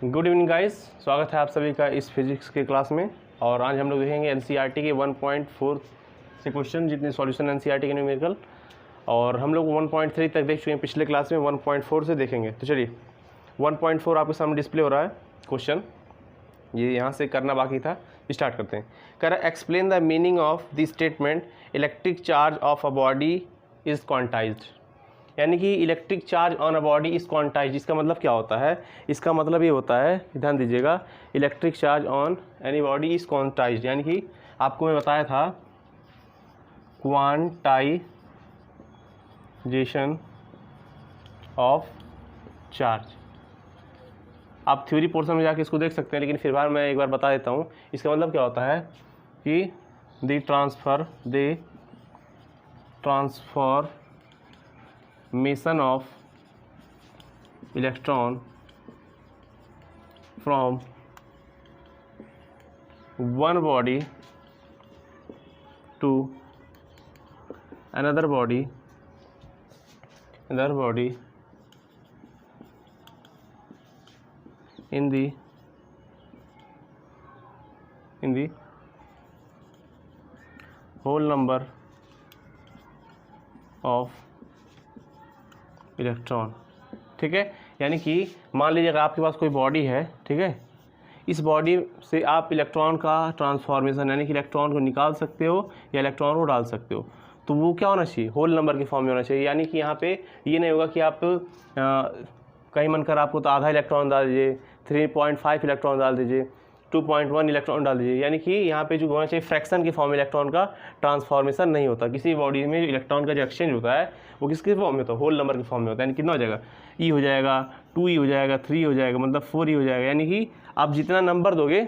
Good evening guys, स्वागत है आप सभी का इस फिजिक्स के क्लास में। और आज हम लोग देखेंगे एनसीईआरटी के 1.4 से क्वेश्चन, जितने सॉल्यूशन एनसीईआरटी के न्यूमेरिकल। और हम लोग 1.3 तक देख चुके हैं पिछले क्लास में, 1.4 से देखेंगे। तो चलिए 1.4 आपके सामने डिस्प्ले हो रहा है क्वेश्चन, ये यहाँ से करना बाकी था। स्टार्ट करते हैं। कह रहा है explain the meaning of the statement electric charge of a body is quantized. यानी कि electric charge on a body is quantized, इसका मतलब क्या होता है? इसका मतलब ये होता है, ध्यान दीजिएगा, electric charge on any body is quantized, यानी कि आपको मैं बताया था क्वांटाइजेशन ऑफ चार्ज। आप थ्योरी पोर्शन में जाके इसको देख सकते हैं, लेकिन फिर बार मैं एक बार बता देता हूँ। इसका मतलब क्या होता है कि the transformation of electron from one body to another body in the whole number of electron. ठीक है, यानी कि मान लीजिए अगर आपके पास कोई बॉडी है, ठीक है, इस बॉडी से आप इलेक्ट्रॉन का ट्रांसफॉर्मेशन, यानी कि इलेक्ट्रॉन को निकाल सकते हो या इलेक्ट्रॉन को डाल सकते हो। तो वो क्या होना चाहिए? होल नंबर के फॉर्म में होना चाहिए। यानी कि यहाँ पे ये नहीं होगा कि आप कहीं मन कर आपको तो आधा इलेक्ट्रॉन डाल दीजिए, 3.5 इलेक्ट्रॉन डाल दीजिए, 2.1 इलेक्ट्रॉन डाल दीजिए। यानी कि यहाँ पे जो होना चाहिए फ्रैक्शन के फॉर्म में इलेक्ट्रॉन का ट्रांसफॉर्मेशन नहीं होता। किसी बॉडी में इलेक्ट्रॉन का जो एक्सचेंज होता है वो किसके फॉर्म में होता है? होल नंबर के फॉर्म में होता है। यानी कितना हो जाएगा? ई हो जाएगा, 2 हो जाएगा, 3 हो जाएगा, मतलब 4 हो जाएगा। यानी कि आप जितना नंबर दोगे,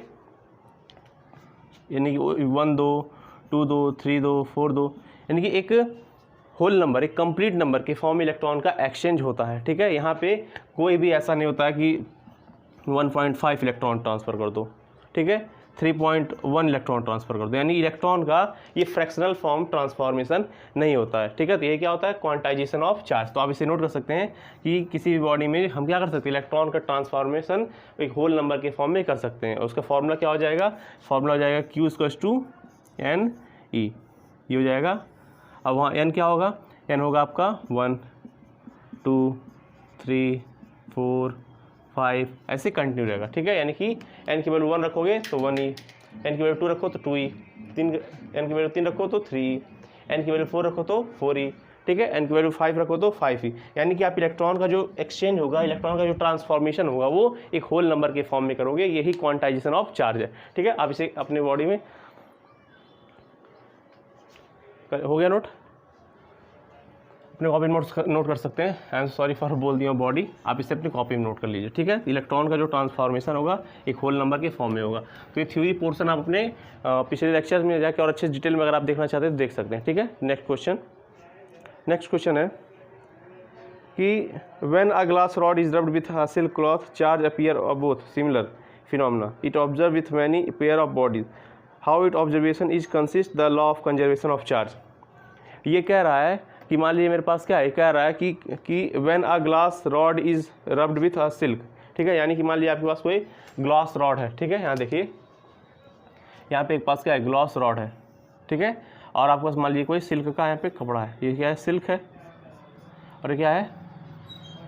यानी कि 1 दो, 2 दो, 3 दो, 4 दो, यानी कि एक होल नंबर, एक कंप्लीट नंबर के फॉर्म में इलेक्ट्रॉन का एक्सचेंज होता है। ठीक है, यहाँ पे कोई भी ऐसा नहीं होता है कि 1.5 इलेक्ट्रॉन ट्रांसफ़र कर दो, ठीक है, 3.1 इलेक्ट्रॉन ट्रांसफ़र कर दो। यानी इलेक्ट्रॉन का ये फ्रैक्शनल फॉर्म ट्रांसफॉर्मेशन नहीं होता है। ठीक है, तो ये क्या होता है? Quantization of charge. तो आप इसे नोट कर सकते हैं कि किसी भी बॉडी में हम क्या कर सकते हैं? इलेक्ट्रॉन का ट्रांसफॉर्मेशन एक होल नंबर के फॉर्म में कर सकते हैं। उसका फॉर्मूला क्या हो जाएगा? फॉर्मूला हो जाएगा Q=N E, ये हो जाएगा। अब वहाँ n क्या होगा? n होगा आपका 1 2 3 4 5, ऐसे कंटिन्यू रहेगा। ठीक है, यानी कि n की वैल्यू 1 रखोगे तो 1e, n की वैल्यू 2 रखो तो 2e, n की वैल्यू 3 रखो तो 3e, n की वैल्यू 4 रखो तो 4e, ठीक है, n की वैल्यू 5 रखो तो 5e। यानी कि आप इलेक्ट्रॉन का जो एक्सचेंज होगा, इलेक्ट्रॉन का जो ट्रांसफॉर्मेशन होगा, वो एक होल नंबर के फॉर्म में करोगे। यही क्वांटाइजेशन ऑफ चार्ज है। ठीक है, आप इसे अपने बॉडी में हो गया नोट, अपने कॉपी में नोट कर सकते हैं। आई एम सॉरी फॉर बोल दिया बॉडी, आप इसे अपनी कॉपी में नोट कर लीजिए। ठीक है, इलेक्ट्रॉन का जो ट्रांसफॉर्मेशन होगा एक होल नंबर के फॉर्म में होगा। तो ये थ्योरी पोर्शन आप अपने पिछले लेक्चर में जाके और अच्छे डिटेल में अगर आप देखना चाहते हैं तो देख सकते हैं। ठीक है, नेक्स्ट क्वेश्चन है कि when a glass rod is rubbed with a silk cloth charge appear of both similar phenomena it observe with many pair of bodies how it observation is consist the law of conservation of charge. ये कह रहा है कि मान लीजिए मेरे पास क्या है, कह रहा है कि when a glass rod is rubbed with a silk. ठीक है, यानी कि मान लीजिए आपके पास कोई ग्लास रॉड है। ठीक है, यहाँ देखिए, यहाँ पे एक पास क्या है? ग्लास रॉड है। ठीक है, और आपके पास मान लीजिए कोई सिल्क का यहाँ पे कपड़ा है। ये क्या है? सिल्क है, और ये क्या है?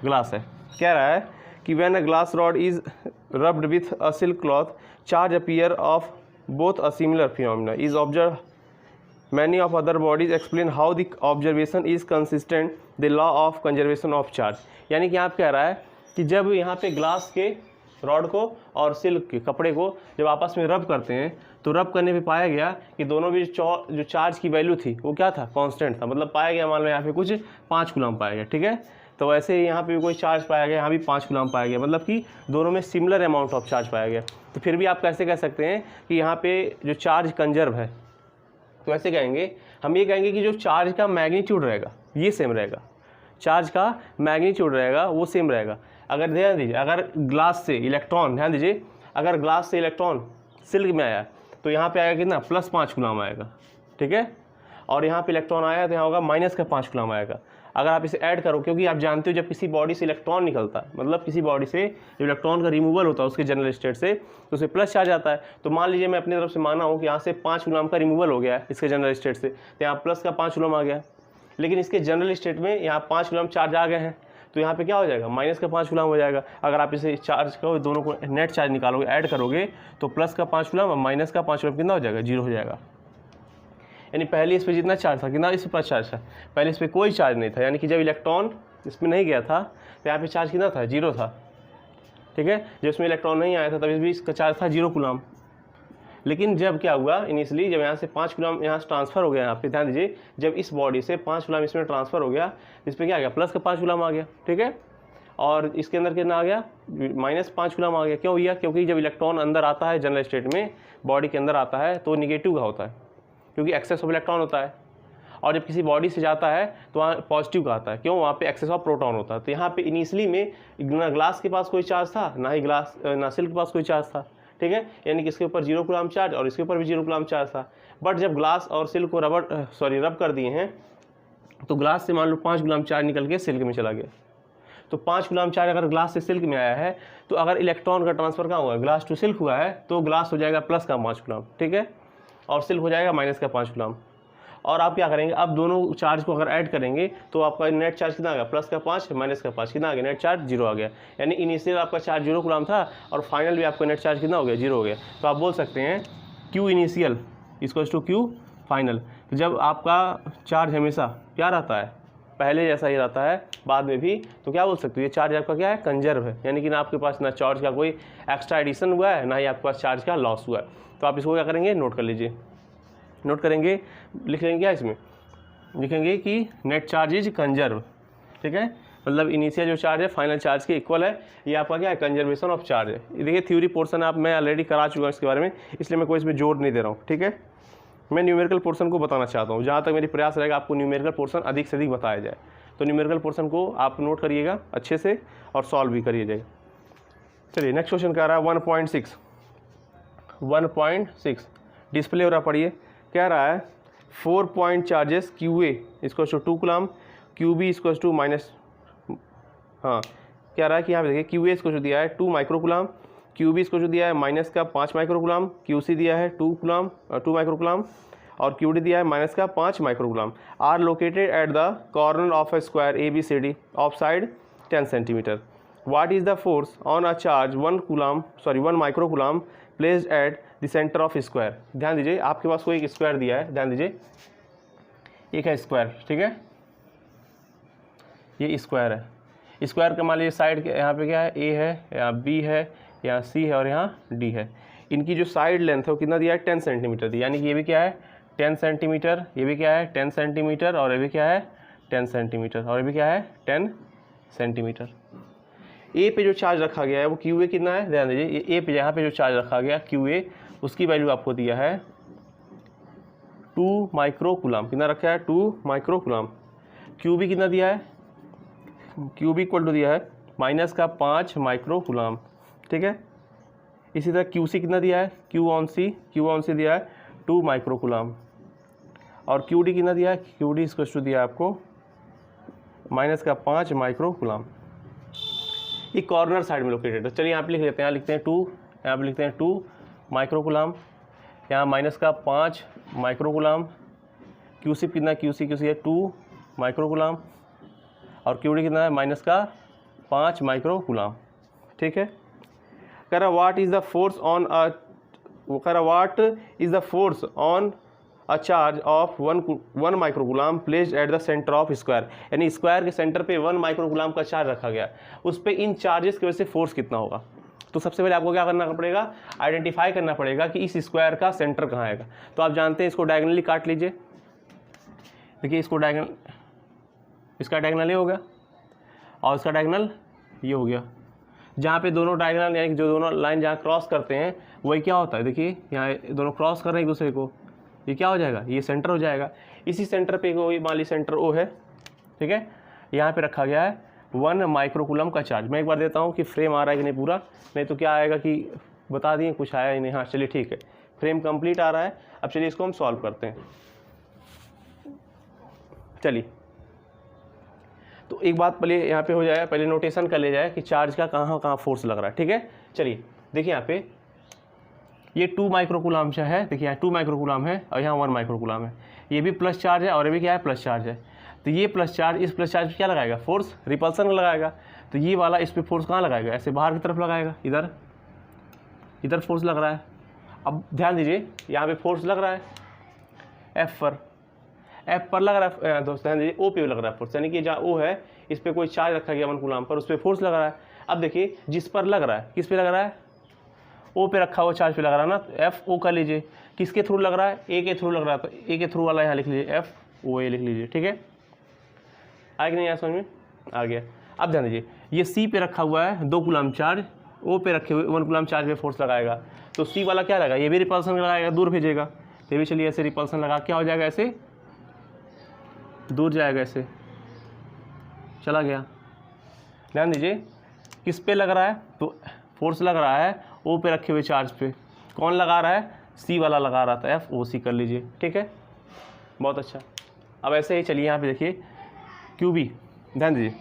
ग्लास है। कह रहा है कि when a glass rod is rubbed with a silk cloth charge appear of both a similar phenomena is observe many of other bodies explain how the observation is consistent the law of conservation of charge। यानी कि आप कह रहा है कि जब यहाँ पे ग्लास के रॉड को और सिल्क के कपड़े को जब आपस में रब करते हैं तो रब करने पे पाया गया कि दोनों में जो चार्ज की वैल्यू थी वो क्या था? कांस्टेंट था। मतलब पाया गया, मान लो यहाँ पे कुछ 5 कूलम पाया गया। ठीक है, तो वैसे यहाँ पे कोई चार्ज पाया गया, यहाँ भी 5 कूलम पाया गया, मतलब कि दोनों में सिमिलर अमाउंट ऑफ चार्ज पाया गया। तो फिर भी आप कैसे कह सकते हैं कि यहाँ पे जो चार्ज कंजर्व है? तो ऐसे कहेंगे, हम ये कहेंगे कि जो चार्ज का मैग्नीट्यूड रहेगा ये सेम रहेगा, चार्ज का मैग्नीट्यूड रहेगा वो सेम रहेगा। अगर ध्यान दीजिए, अगर ग्लास से इलेक्ट्रॉन, ध्यान दीजिए, अगर ग्लास से इलेक्ट्रॉन सिल्क में आया तो यहाँ पे आएगा कितना? +5 कूलम आएगा। ठीक है, और यहाँ पे इलेक्ट्रॉन आया तो यहाँ होगा -5 कूलम आएगा। अगर आप इसे ऐड करो, क्योंकि आप जानते हो जब किसी बॉडी से इलेक्ट्रॉन निकलता है, मतलब किसी बॉडी से जब इलेक्ट्रॉन का रिमूवल होता है उसके जनरल स्टेट से, तो उसे प्लस चार्ज आता है। तो मान लीजिए मैं अपनी तरफ से माना हूँ कि यहाँ से 5 कूलम का रिमूवल हो गया है इसके जनरल स्टेट से, तो यहाँ प्लस का 5 कूलम आ गया, लेकिन इसके जनरल स्टेट में यहाँ 5 कूलम चार्ज आ गए हैं, तो यहाँ पे क्या हो जाएगा, माइनस का 5 कूलम हो जाएगा। अगर आप इसे चार्ज को दोनों को नेट चार्ज निकालोगे, ऐड करोगे, तो प्लस का 5 कूलम और माइनस का 5 कूलम कितना हो जाएगा, 0 हो जाएगा। यानी पहले इस पर जितना चार्ज था, कितना इस पर चार्ज था, पहले इस पर कोई चार्ज नहीं था, यानी कि जब इलेक्ट्रॉन इसमें नहीं गया था तो यहाँ पे चार्ज कितना था, 0 था। ठीक है, जब इसमें इलेक्ट्रॉन नहीं आया था तब भी इसका चार्ज था 0 कूलम। लेकिन जब क्या हुआ, इनिशियली जब यहाँ से 5 कूलम यहाँ से ट्रांसफ़र हो गया, यहाँ पे ध्यान दीजिए, जब इस बॉडी से 5 कूलम इसमें ट्रांसफ़र हो गया, इस पर क्या आ गया, प्लस का 5 कूलम आ गया। ठीक है, और इसके अंदर कितना आ गया, माइनस 5 कूलम आ गया। क्यों भैया, क्योंकि जब इलेक्ट्रॉन अंदर आता है जनरल स्टेट में, बॉडी के अंदर आता है, तो निगेटिव का होता है, क्योंकि एक्सेस ऑफ इलेक्ट्रॉन होता है। और जब किसी बॉडी से जाता है तो वहाँ पॉजिटिव का आता है, क्यों, वहाँ पे एक्सेस ऑफ प्रोटॉन होता है। तो यहाँ पे इनिशियली में ना ग्लास के पास कोई चार्ज था, ना ही ना सिल्क के पास कोई चार्ज था। ठीक है, यानी कि इसके ऊपर 0 कूलम चार्ज और इसके ऊपर भी 0 कूलम चार्ज था। बट जब ग्लास और सिल्क को रब कर दिए हैं, तो ग्लास से मान लो 5 कूलम चार्ज निकल के सिल्क में चला गया। तो 5 कूलम चार्ज अगर ग्लास से सिल्क में आया है, तो अगर इलेक्ट्रॉन का ट्रांसफर कहाँ हुआ है, ग्लास टू सिल्क हुआ है, तो ग्लास हो जाएगा प्लस का 5 कूलम। ठीक है, और सिल्क हो जाएगा माइनस का 5 कूलम। और आप क्या करेंगे, अब दोनों चार्ज को अगर ऐड करेंगे तो आपका नेट चार्ज कितना आ गया, प्लस का 5 माइनस का 5 कितना आ गया, नेट चार्ज 0 आ गया। यानी इनिशियल आपका चार्ज 0 कूलम था और फाइनल भी आपका नेट चार्ज कितना हो गया, 0 हो गया। तो आप बोल सकते हैं Q initial equals to Q final. तो जब आपका चार्ज हमेशा क्या रहता है, पहले जैसा ही रहता है बाद में भी, तो क्या बोल सकते हो, ये चार्ज आपका क्या है, कंजर्व है, यानी कि ना आपके पास ना चार्ज का कोई एक्स्ट्रा एडिशन हुआ है, ना ही आपके पास चार्ज का लॉस हुआ है। तो आप इसको क्या करेंगे, नोट कर लीजिए, नोट करेंगे, लिख लेंगे क्या, इसमें लिखेंगे कि नेट चार्ज इज कंजर्व। ठीक है, मतलब इनिशियल जो चार्ज है फाइनल चार्ज के इक्वल है, ये आपका क्या है, कंजर्वेशन ऑफ चार्ज है। देखिए थ्योरी पोर्शन आप मैं ऑलरेडी करा चुका हूँ इसके बारे में, इसलिए मैं कोई इसमें जोर नहीं दे रहा हूँ। ठीक है, मैं न्यूमेरिकल पोर्शन को बताना चाहता हूँ, जहाँ तक मेरी प्रयास रहेगा आपको न्यूमेरिकल पोर्शन अधिक से अधिक बताया जाए। तो न्यूमेरिकल पोर्शन को आप नोट करिएगा अच्छे से और सॉल्व भी करिए जाएगा। चलिए नेक्स्ट क्वेश्चन कह रहा है 1.6 डिस्प्ले हो रहा, पढ़िए। कह रहा है 4 point charges QA equals to 2 coulomb, QB equals to minus, हाँ कह रहा है कि यहाँ पे देखिए QA इसको जो दिया है 2 माइक्रो कूलम, QB इसको जो दिया है माइनस का 5 माइक्रो कूलम, QC दिया है 2 माइक्रो कूलम और QD दिया है माइनस का 5 micro coulomb. Are located at the corner of a square ABCD of side 10 centimetre. What is the force on a charge 1 micro coulomb placed at the centre of square. ध्यान दीजिए, आपके पास कोई एक square दिया है, ध्यान दीजिए, एक है स्क्वायर। ठीक है, ये स्क्वायर है, स्क्वायर का मान लीजिए साइड के यहाँ पे क्या है, A है, यहाँ B है, यहाँ C है और यहाँ D है। इनकी जो साइड लेंथ है वो कितना दिया है, 10 सेंटीमीटर दी, यानी कि ये भी क्या है 10 सेंटीमीटर, ये भी क्या है 10 सेंटीमीटर और ये भी क्या है 10 सेंटीमीटर और ये भी क्या है 10 सेंटीमीटर। ए पे जो चार्ज रखा गया है वो QA कितना है, ध्यान दीजिए, ए पे यहाँ पे जो चार्ज रखा गया QA, उसकी वैल्यू आपको दिया है 2 माइक्रो कूलम। कितना रखा है, 2 माइक्रो कूलम। QB कितना दिया है, QB इक्वल टू दिया है माइनस का 5 माइक्रो कूलम। ठीक है, इसी तरह QC कितना दिया है, Q ऑन सी दिया है 2 माइक्रो कूलम और QD कितना दिया है, QD इक्वल टू दिया है आपको माइनस का 5 माइक्रो कूलम। ये कॉर्नर साइड में लोकेटेड है। चलिए यहाँ पे लिख लेते हैं, यहाँ लिखते हैं 2, यहाँ पे लिखते हैं 2 माइक्रो कूलम, यहाँ माइनस का 5 माइक्रो कूलम। QC कितना, QC है 2 माइक्रो कूलम और QD कितना है, माइनस का 5 माइक्रो कूलम। ठीक है, कह रहा what is the force on a, वो कह रहा what is the force on a charge of 1 micro coulomb placed at the centre of square. यानी स्क्वायर के सेंटर पे 1 माइक्रो कूलम का चार्ज रखा गया, उस पर इन चार्जेस की वजह से फोर्स कितना होगा। तो सबसे पहले आपको क्या करना पड़ेगा, आइडेंटिफाई करना पड़ेगा कि इस स्क्वायर का सेंटर कहाँ आएगा। तो आप जानते हैं, इसको डायगनली काट लीजिए। देखिए इसको डायगनल, इसका डायगनल ये हो गया और इसका डायगनल ये हो गया। जहाँ पे दोनों डायगनल यानी कि जो दोनों लाइन जहाँ क्रॉस करते हैं वही क्या होता है, देखिए यहाँ दोनों क्रॉस कर रहे हैं एक दूसरे को, ये क्या हो जाएगा, ये सेंटर हो जाएगा। इसी सेंटर पे कोई मान लीजिए सेंटर O है। ठीक है, यहाँ पे रखा गया है 1 माइक्रो कूलम का चार्ज। मैं एक बार देता हूँ कि फ्रेम आ रहा है कि नहीं पूरा, नहीं तो क्या आएगा कि बता दिए कुछ आया ही नहीं। हाँ चलिए ठीक है, फ्रेम कंप्लीट आ रहा है। अब चलिए इसको हम सॉल्व करते हैं। चलिए तो एक बात पहले यहाँ पे हो जाए, पहले नोटेशन कर ले जाए कि चार्ज का कहाँ कहाँ फोर्स लग रहा है, ठीक है। चलिए देखिए यहाँ पे ये 2 माइक्रोकूलम है, देखिए यहाँ 2 माइक्रोकूलम है और यहाँ 1 माइक्रोकूलम है, ये भी प्लस चार्ज है और ये भी क्या है, प्लस चार्ज है। तो ये प्लस चार्ज इस प्लस चार्ज पे क्या लगाएगा, फोर्स रिपल्सन लगाएगा। तो ये वाला इस पर फोर्स कहाँ लगाएगा, ऐसे बाहर की तरफ लगाएगा, इधर इधर फोर्स लग रहा है। अब ध्यान दीजिए यहाँ पे फोर्स लग रहा है एफ पर लग रहा है दोस्त, ध्यान दीजिए ओ पे लग रहा है फोर्स, यानी कि जहाँ ओ है इस पर कोई चार्ज रखा गया 1 कूलम पर, उस पर फोर्स लग रहा है। अब देखिए जिस पर लग रहा है, किस पे लग रहा है, ओ पे रखा हुआ चार्ज पे लग रहा है ना, तो एफ ओ कर लीजिए। किसके थ्रू लग रहा है, ए के थ्रू लग रहा है, तो ए के थ्रू वाला यहाँ लिख लीजिए, एफ ओ ए लिख लीजिए, ठीक है। आया कि नहीं आया समझ में, आ गया। अब ध्यान दीजिए ये सी पे रखा हुआ है 2 कूलम चार्ज, ओ पे रखे हुए 1 कूलम चार्ज पे फोर्स लगाएगा, तो सी वाला क्या लगाएगा, ये भी रिपल्सन लगाएगा, दूर भेजेगा। तो ये भी चलिए ऐसे रिपल्सन लगा, क्या हो जाएगा, ऐसे दूर जाएगा, ऐसे चला गया। ध्यान दीजिए किस पे लग रहा है, तो फोर्स लग रहा है ओ पे रखे हुए चार्ज पे, कौन लगा रहा है, सी वाला लगा रहा था, एफ ओ सी कर लीजिए, ठीक है, बहुत अच्छा। अब ऐसे ही चलिए यहाँ पे देखिए क्यू बी, ध्यान दीजिए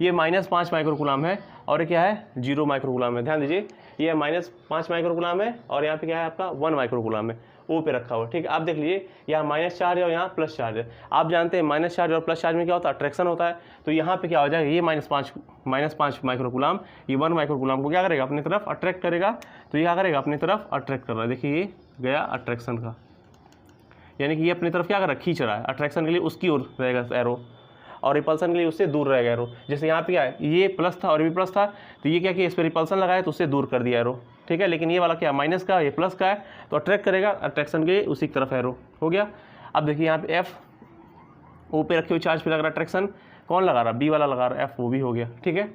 ये -5 माइक्रोकूलम है और ये क्या है, 0 माइक्रोकूलम है। ध्यान दीजिए ये -5 माइक्रोकूलम है और यहाँ पे क्या है आपका 1 माइक्रोकूलम है, ओ पे रखा हुआ, ठीक है। आप देख लीजिए यहाँ माइनस चार्ज है और यहाँ प्लस चार्ज है। आप जानते हैं माइनस चार्ज और प्लस चार्ज में क्या होता है, अट्रैक्शन होता है। तो यहाँ पे क्या हो जाएगा, ये -5 माइक्रोकूलम ये 1 माइक्रोकूलम को क्या करेगा, अपनी तरफ अट्रैक्ट करेगा। तो ये क्या करेगा, अपनी तरफ अट्रैक्ट कर रहा है, देखिए ये गया अट्रैक्शन का, यानी कि ये अपनी तरफ क्या कर रहा है, खींच रहा है। अट्रैक्शन के लिए उसकी ओर रहेगा एरो और रिपल्सन के लिए उससे दूर रहेगा एरो। जैसे यहाँ पे क्या है, ये प्लस था और ये भी प्लस था, तो ये क्या किया, इस पर रिपल्सन लगाया तो उससे दूर कर दिया एरो, ठीक है। लेकिन ये वाला क्या माइनस का, ये प्लस का है, तो अट्रैक्ट करेगा, अट्रैक्शन के लिए उसी की तरफ एरो हो गया। अब देखिए यहाँ पे एफ ओ पे रखे हुए चार्ज पे लग रहा है अट्रैक्शन, कौन लगा रहा है, बी वाला लगा रहा है, एफ ओ भी हो गया, ठीक है।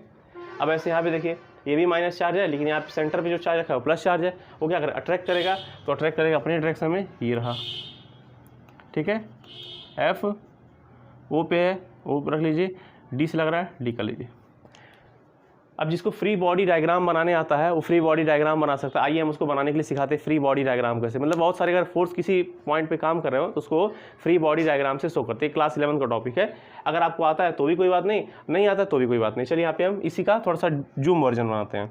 अब ऐसे यहाँ पे देखिए ये भी माइनस चार्ज है, लेकिन यहाँ पे सेंटर पे जो चार्ज रखा है वो प्लस चार्ज है, वो क्या करेगा, अट्रैक्ट करेगा। तो अट्रैक्ट करेगा अपने डायरेक्शन में, ये रहा, ठीक है। एफ ओ पे है, ओ रख लीजिए, डी से लग रहा है, डी कर लीजिए। अब जिसको फ्री बॉडी डायग्राम बनाने आता है वो फ्री बॉडी डायग्राम बना सकता है। आइए हम उसको बनाने के लिए सिखाते हैं फ्री बॉडी डायग्राम कैसे, मतलब बहुत सारे अगर फोर्स किसी पॉइंट पे काम कर रहे हो तो उसको फ्री बॉडी डायग्राम से शो करते हैं। क्लास 11 का टॉपिक है, अगर आपको आता है तो भी कोई बात नहीं, नहीं आता तो भी कोई बात नहीं। चलिए यहाँ पे हम इसी का थोड़ा सा जूम वर्जन बनाते हैं।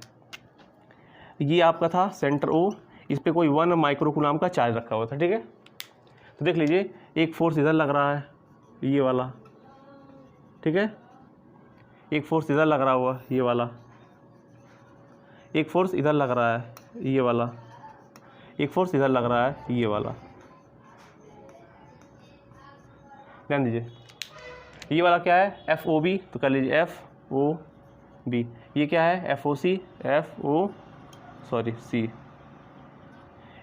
ये आपका था सेंटर ओ, इस पर कोई 1 माइक्रोकूलम का चार्ज रखा हुआ था, ठीक है। तो देख लीजिए एक फोर्स इधर लग रहा है, ये वाला, ठीक है, एक फोर्स इधर लग रहा हुआ, ये वाला, एक फोर्स इधर लग रहा है, ये वाला, एक फोर्स इधर लग रहा है, ये वाला। ध्यान दीजिए ये वाला क्या है, एफ ओ बी, तो कर लीजिए एफ ओ बी। ये क्या है, एफ ओ सी, एफ ओ सॉरी सी।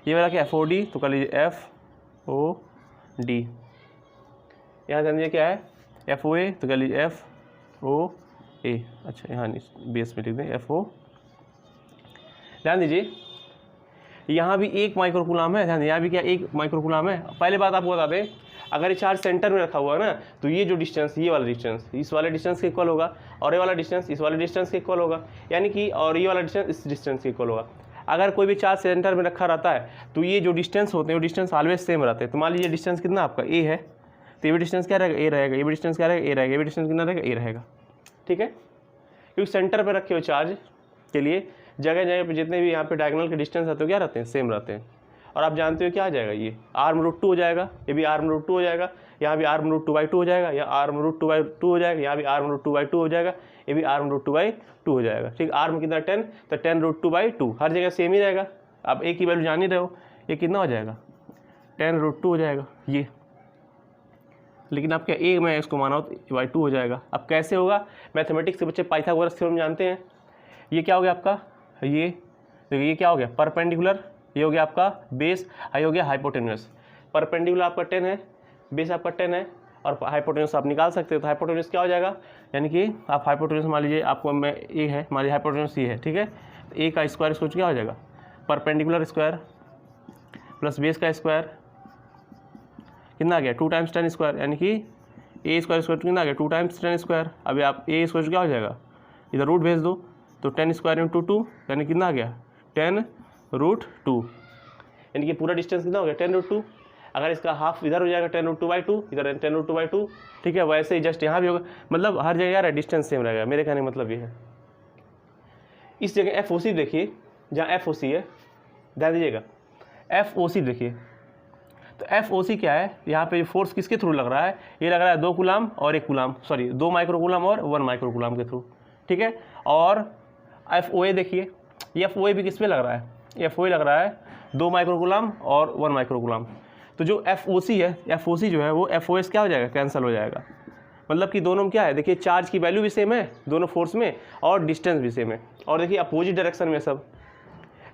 ये वाला क्या, एफ ओ डी, तो कर लीजिए एफ ओ डी। यहाँ ध्यान दीजिए क्या है, एफ ओ ए, तो कर लीजिए एफ ओ ए। अच्छा यहाँ बेस में लिख दें एफ ओ। ध्यान दीजिए यहाँ भी 1 माइक्रोकूलम है, ध्यान यहाँ भी क्या 1 माइक्रोकूलम है। पहले बात आपको बता दें, अगर ये चार्ज सेंटर में रखा हुआ है ना, तो ये जो डिस्टेंस, ये वाला डिस्टेंस इस वाले डिस्टेंस के इक्वल होगा और ये वाला डिस्टेंस इस वाले डिस्टेंस के इक्वल होगा, यानी कि और ये वाला डिस्टेंस इस डिस्टेंस के इक्वल होगा। अगर कोई भी चार्ज सेंटर में रखा रहता है तो ये जो डिस्टेंस होते हैं वो डिस्टेंस ऑलवेज सेम रहते हैं। तो मान लीजिए डिस्टेंस कितना आपका ए है, तो ये भी डिस्टेंस क्या रहेगा, ए रहेगा, ये भी डिस्टेंस क्या रहेगा, ए रहेगा, ये भी डिस्टेंस कितना रहेगा, ए रहेगा, ठीक है। क्योंकि सेंटर पर रखे हुए चार्ज के लिए जगह जगह पे जितने भी यहाँ पे डायगोनल के डिस्टेंस आते हैं क्या रहते हैं, सेम रहते हैं। और आप जानते हो क्या आ जाएगा, ये आर्म√2 हो जाएगा, ये भी आर्म√2 हो जाएगा, यहाँ भी आर्म√2/2 हो जाएगा, या आर्म√2/2 हो जाएगा, यहाँ भी आर्म√2/2 हो जाएगा, ये भी आर्म√2/2 हो जाएगा, ठीक। आर्म कितना 10, तो 10√2/2 हर जगह सेम ही रहेगा। आप एक ही वैल्यू जान ही रहे हो, ये कितना हो जाएगा, 10√2 हो जाएगा ये। लेकिन आप क्या ए में इसको माना हो तो /2 हो जाएगा। अब कैसे होगा, मैथमेटिक्स के बच्चे पाइथागोरस थ्योरम जानते हैं। ये क्या हो गया आपका, ये देखिए ये क्या हो गया, परपेंडिकुलर, ये हो गया आपका बेस, ये हो गया हाइपोटेन्यूस। परपेंडिकुलर आपका 10 है, बेस आपका 10 है, और हाइपोटेन्यूस आप निकाल सकते हो। तो हाइपोटेन्यूस क्या हो जाएगा, यानी कि आप हाइपोटेन्यूस मान लीजिए आपको मैं ए है, मान लीजिए हाइपोटेन्यूस ये है, ठीक है। तो ए का स्क्वायर इसको क्या हो जाएगा, परपेंडिकुलर स्क्वायर प्लस बेस का स्क्वायर कितना आ गया, 2 टाइम्स 10 स्क्वायर, यानी कि ए स्क्वायर कितना आ गया, 2 टाइम्स 10 स्क्वायर। अभी आप ए स्क्वायर क्या हो जाएगा, इधर रूट भेज दो, तो 10 स्क्वायर इंटू 2 यानी कितना आ गया, 10√2, यानी कि पूरा डिस्टेंस कितना हो गया, 10√2। अगर इसका हाफ इधर हो जाएगा 10√2/2, इधर 10√2/2, ठीक है। वैसे ही जस्ट यहाँ भी होगा, मतलब हर जगह यार डिस्टेंस सेम रहेगा, मेरे कहने का मतलब ये है। इस जगह FOC देखिए, जहाँ FOC है, ध्यान दीजिएगा, FOC देखिए, तो FOC क्या है, यहाँ पे फोर्स किसके थ्रू लग रहा है, ये लग रहा है 2 कूलम और 1 कूलम, सॉरी 2 माइक्रोकूलम और 1 माइक्रोकूलम के थ्रू, ठीक है। और FOA देखिए, ये FOA भी किस पे लग रहा है, ये FOA लग रहा है 2 माइक्रोकूलम और 1 माइक्रोकूलम। तो जो FOC है, FOC जो है वो FOS क्या हो जाएगा, कैंसिल हो जाएगा। मतलब कि दोनों में क्या है, देखिए चार्ज की वैल्यू भी सेम है दोनों फोर्स में और डिस्टेंस भी सेम है, और देखिए अपोजिट डायरेक्शन में सब।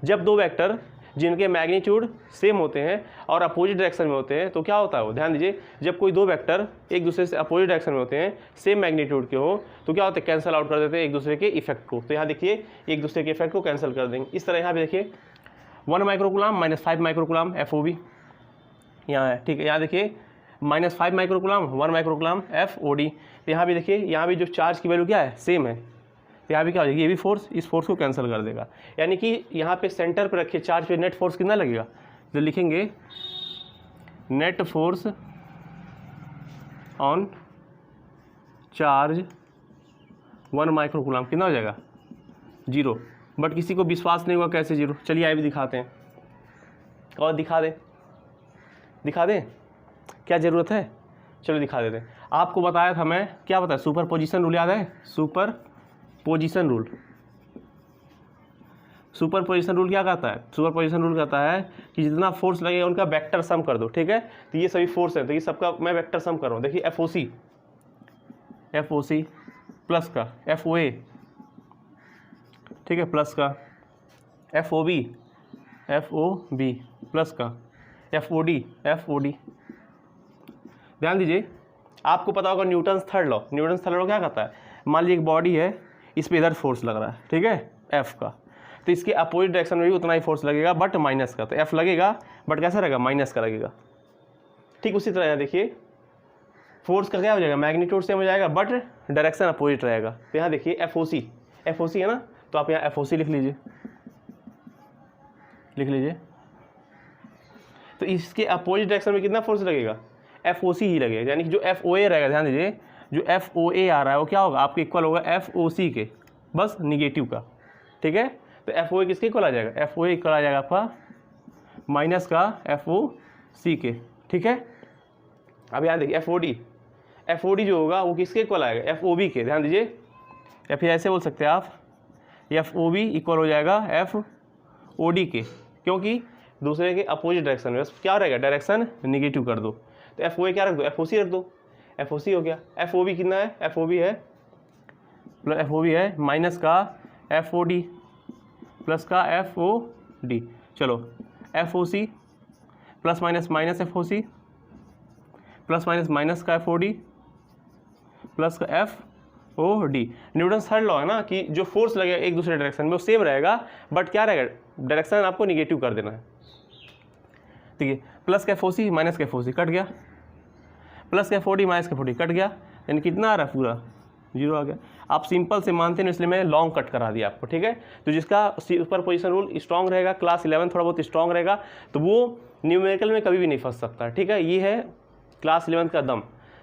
जब दो वेक्टर जिनके मैग्नीट्यूड सेम होते हैं और अपोजिट डायरेक्शन में होते हैं तो क्या होता है वो, ध्यान दीजिए, जब कोई दो वेक्टर एक दूसरे से अपोजिट डायरेक्शन में होते हैं, सेम मैग्नीट्यूड के हो, तो क्या होता है, कैंसिल आउट कर देते हैं एक दूसरे के इफेक्ट को। तो यहाँ देखिए एक दूसरे के इफेक्ट को कैंसिल कर देंगे। इस तरह यहाँ पे देखिए 1 माइक्रोकूलम -5 माइक्रोकूलम FOB यहाँ है, ठीक है। यहाँ देखिए -5 माइक्रोकूलम 1 माइक्रोकूलम FOD। तो यहाँ भी देखिए, यहाँ भी जो चार्ज की वैल्यू क्या है, सेम है, तो यहाँ भी क्या हो जाएगी, ये भी फोर्स इस फोर्स को कैंसिल कर देगा। यानी कि यहाँ पे सेंटर पे रखिए चार्ज पे नेट फोर्स कितना लगेगा, तो लिखेंगे net force on charge 1 microcoulomb कितना हो जाएगा, 0। बट किसी को विश्वास नहीं हुआ कैसे 0, चलिए आइए भी दिखाते हैं, और दिखा दें क्या ज़रूरत है, चलो दिखा देते हैं। आपको बताया था मैं, क्या बताया, सुपर पोजिशन रूल याद है, सुपर पोजिशन रूल क्या कहता है, सुपर पोजिशन रूल कहता है कि जितना फोर्स लगेगा उनका वेक्टर सम कर दो, ठीक है। तो ये सभी फोर्स है, तो ये सबका मैं वेक्टर सम कर रहा हूँ। देखिए FOC प्लस का FOA, ठीक है, प्लस का FOB प्लस का FOD। ध्यान दीजिए, आपको पता होगा न्यूटन्स थर्ड लॉ क्या कहता है, मान लीजिए एक बॉडी है, इस पे इधर फोर्स लग रहा है, ठीक है, F का, तो इसके अपोजिट डायरेक्शन में भी उतना ही फोर्स लगेगा बट माइनस का, तो F लगेगा बट कैसा रहेगा, माइनस का लगेगा। ठीक उसी तरह यहाँ देखिए फोर्स का क्या हो जाएगा, मैग्नीट्यूड सेम हो जाएगा बट डायरेक्शन अपोजिट रहेगा। तो यहाँ देखिए FOC है ना, तो आप यहाँ FOC लिख लीजिए। तो इसके अपोजिट डायरेक्शन में कितना फोर्स लगेगा, FOC ही लगेगा, यानी कि जो FOA रहेगा, ध्यान दीजिए जो FOA आ रहा है वो क्या होगा, आपके इक्वल होगा FOC के, बस निगेटिव का, ठीक है। तो FOA किसके इक्वल आ जाएगा, FOA इक्वल आ जाएगा आपका माइनस का FOC के, ठीक है। अब यहाँ देखिए FOD जो होगा वो किसके इक्वल आएगा, FOB के, ध्यान दीजिए, या फिर ऐसे बोल सकते हैं आप, FOB इक्वल हो जाएगा FOD के, क्योंकि दूसरे के अपोजिट डायरेक्शन में क्या रहेगा, डायरेक्शन निगेटिव कर दो। तो FOA क्या रख दो, FOC रख दो, FOC हो गया। FOB कितना है, FOB है माइनस का FOD प्लस का FOD। चलो FOC plus minus FOC plus minus का FOD प्लस का FOD। न्यूटन्स थर्ड लॉ है ना कि जो फोर्स लगेगा एक दूसरे डायरेक्शन में वो सेम रहेगा बट क्या रहेगा, डायरेक्शन आपको निगेटिव कर देना है, ठीक है। प्लस का FOC माइनस का FOC कट गया, प्लस का FOD माइनस का FOD कट गया, यानी कितना आ रहा है, पूरा 0 आ गया। आप सिंपल से मानते हैं इसलिए मैं लॉन्ग कट करा दिया आपको, ठीक है। तो जिसका सुपर पोजिशन रूल स्ट्रॉन्ग रहेगा, क्लास 11 थोड़ा बहुत स्ट्रॉन्ग रहेगा, तो वो न्यूमेरिकल में कभी भी नहीं फंस सकता, ठीक है। ये है क्लास 11 का दम।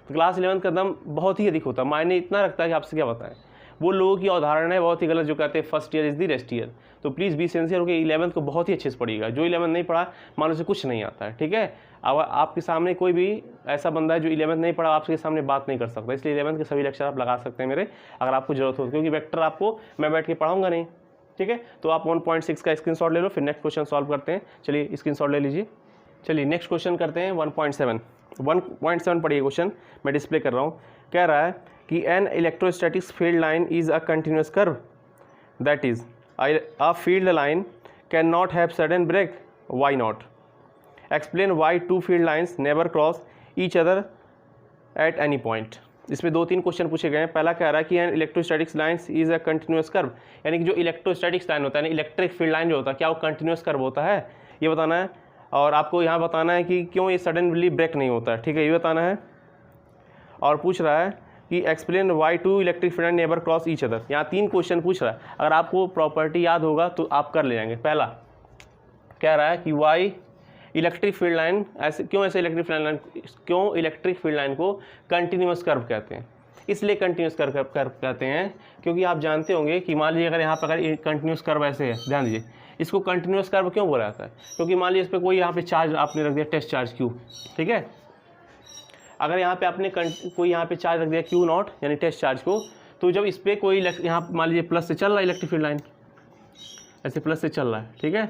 तो क्लास 11 का दम बहुत ही अधिक होता है, मायने इतना रखता है कि आपसे क्या बताएं। वो लोगों की अवधारणा है बहुत ही गलत जो कहते हैं first year is the rest year. तो प्लीज़ बी सिंसियर होकर 11th को बहुत ही अच्छे से पढ़िएगा। जो 11th नहीं पढ़ा मान उसे कुछ नहीं आता है, ठीक है। अब आपके सामने कोई भी ऐसा बंदा है जो 11th नहीं पढ़ा, आपके सामने बात नहीं कर सकता, इसलिए 11th के सभी लेक्चर आप लगा सकते हैं मेरे, अगर आपको जरूरत हो, क्योंकि वेक्टर आपको मैं बैठ के पढ़ाऊंगा नहीं, ठीक है। तो आप 1.6 का स्क्रीनशॉट ले लो, फिर नेक्स्ट क्वेश्चन सॉल्व करते हैं। चलिए स्क्रीनशॉट ले लीजिए। चलिए नेक्स्ट क्वेश्चन करते हैं 1.7 पढ़िए क्वेश्चन, मैं डिस्प्ले कर रहा हूँ। कह रहा है कि an electrostatics field line is a continuous curve, that is a field line cannot have sudden break, why not? Explain why two field lines never cross each other at any point. इसमें 2-3 question पूछे गए हैं। पहला कह रहा है कि an electrostatics lines is a continuous curve, यानी कि जो इलेक्ट्रोस्टैटिक्स लाइन होता है, इलेक्ट्रिक फील्ड लाइन जो होता है, क्या वो कंटिन्यूस कर्व होता है, ये बताना है। और आपको यहाँ बताना है कि क्यों ये सडनली ब्रेक नहीं होता है, ठीक है, ये बताना है। और पूछ रहा है कि explain why two electric field never cross each other. यहाँ 3 क्वेश्चन पूछ रहा है, अगर आपको प्रॉपर्टी याद होगा तो आप कर ले जाएंगे। पहला कह रहा है कि वाई इलेक्ट्रिक फील्ड लाइन ऐसे क्यों, ऐसे इलेक्ट्रिक फील्ड लाइन क्यों, इलेक्ट्रिक फील्ड लाइन को कंटिन्यूस कर्व कहते हैं। इसलिए कंटिन्यूस कर्व कहते हैं क्योंकि आप जानते होंगे कि मान लीजिए अगर यहाँ पर अगर कंटिन्यूस कर्व ऐसे है, ध्यान दीजिए, इसको कंटिन्यूस कर्व क्यों बोला जाता है, क्योंकि मान लीजिए इस पर कोई यहाँ पे चार्ज आपने रख दिया, टेस्ट चार्ज क्यू, ठीक है। अगर यहाँ पे आपने कोई यहाँ पे चार्ज रख दिया क्यू नॉट यानी टेस्ट चार्ज को, तो जब इस पर कोई यहाँ मान लीजिए प्लस से चल रहा है इलेक्ट्रिक फील्ड लाइन, ऐसे प्लस से चल रहा है, ठीक है,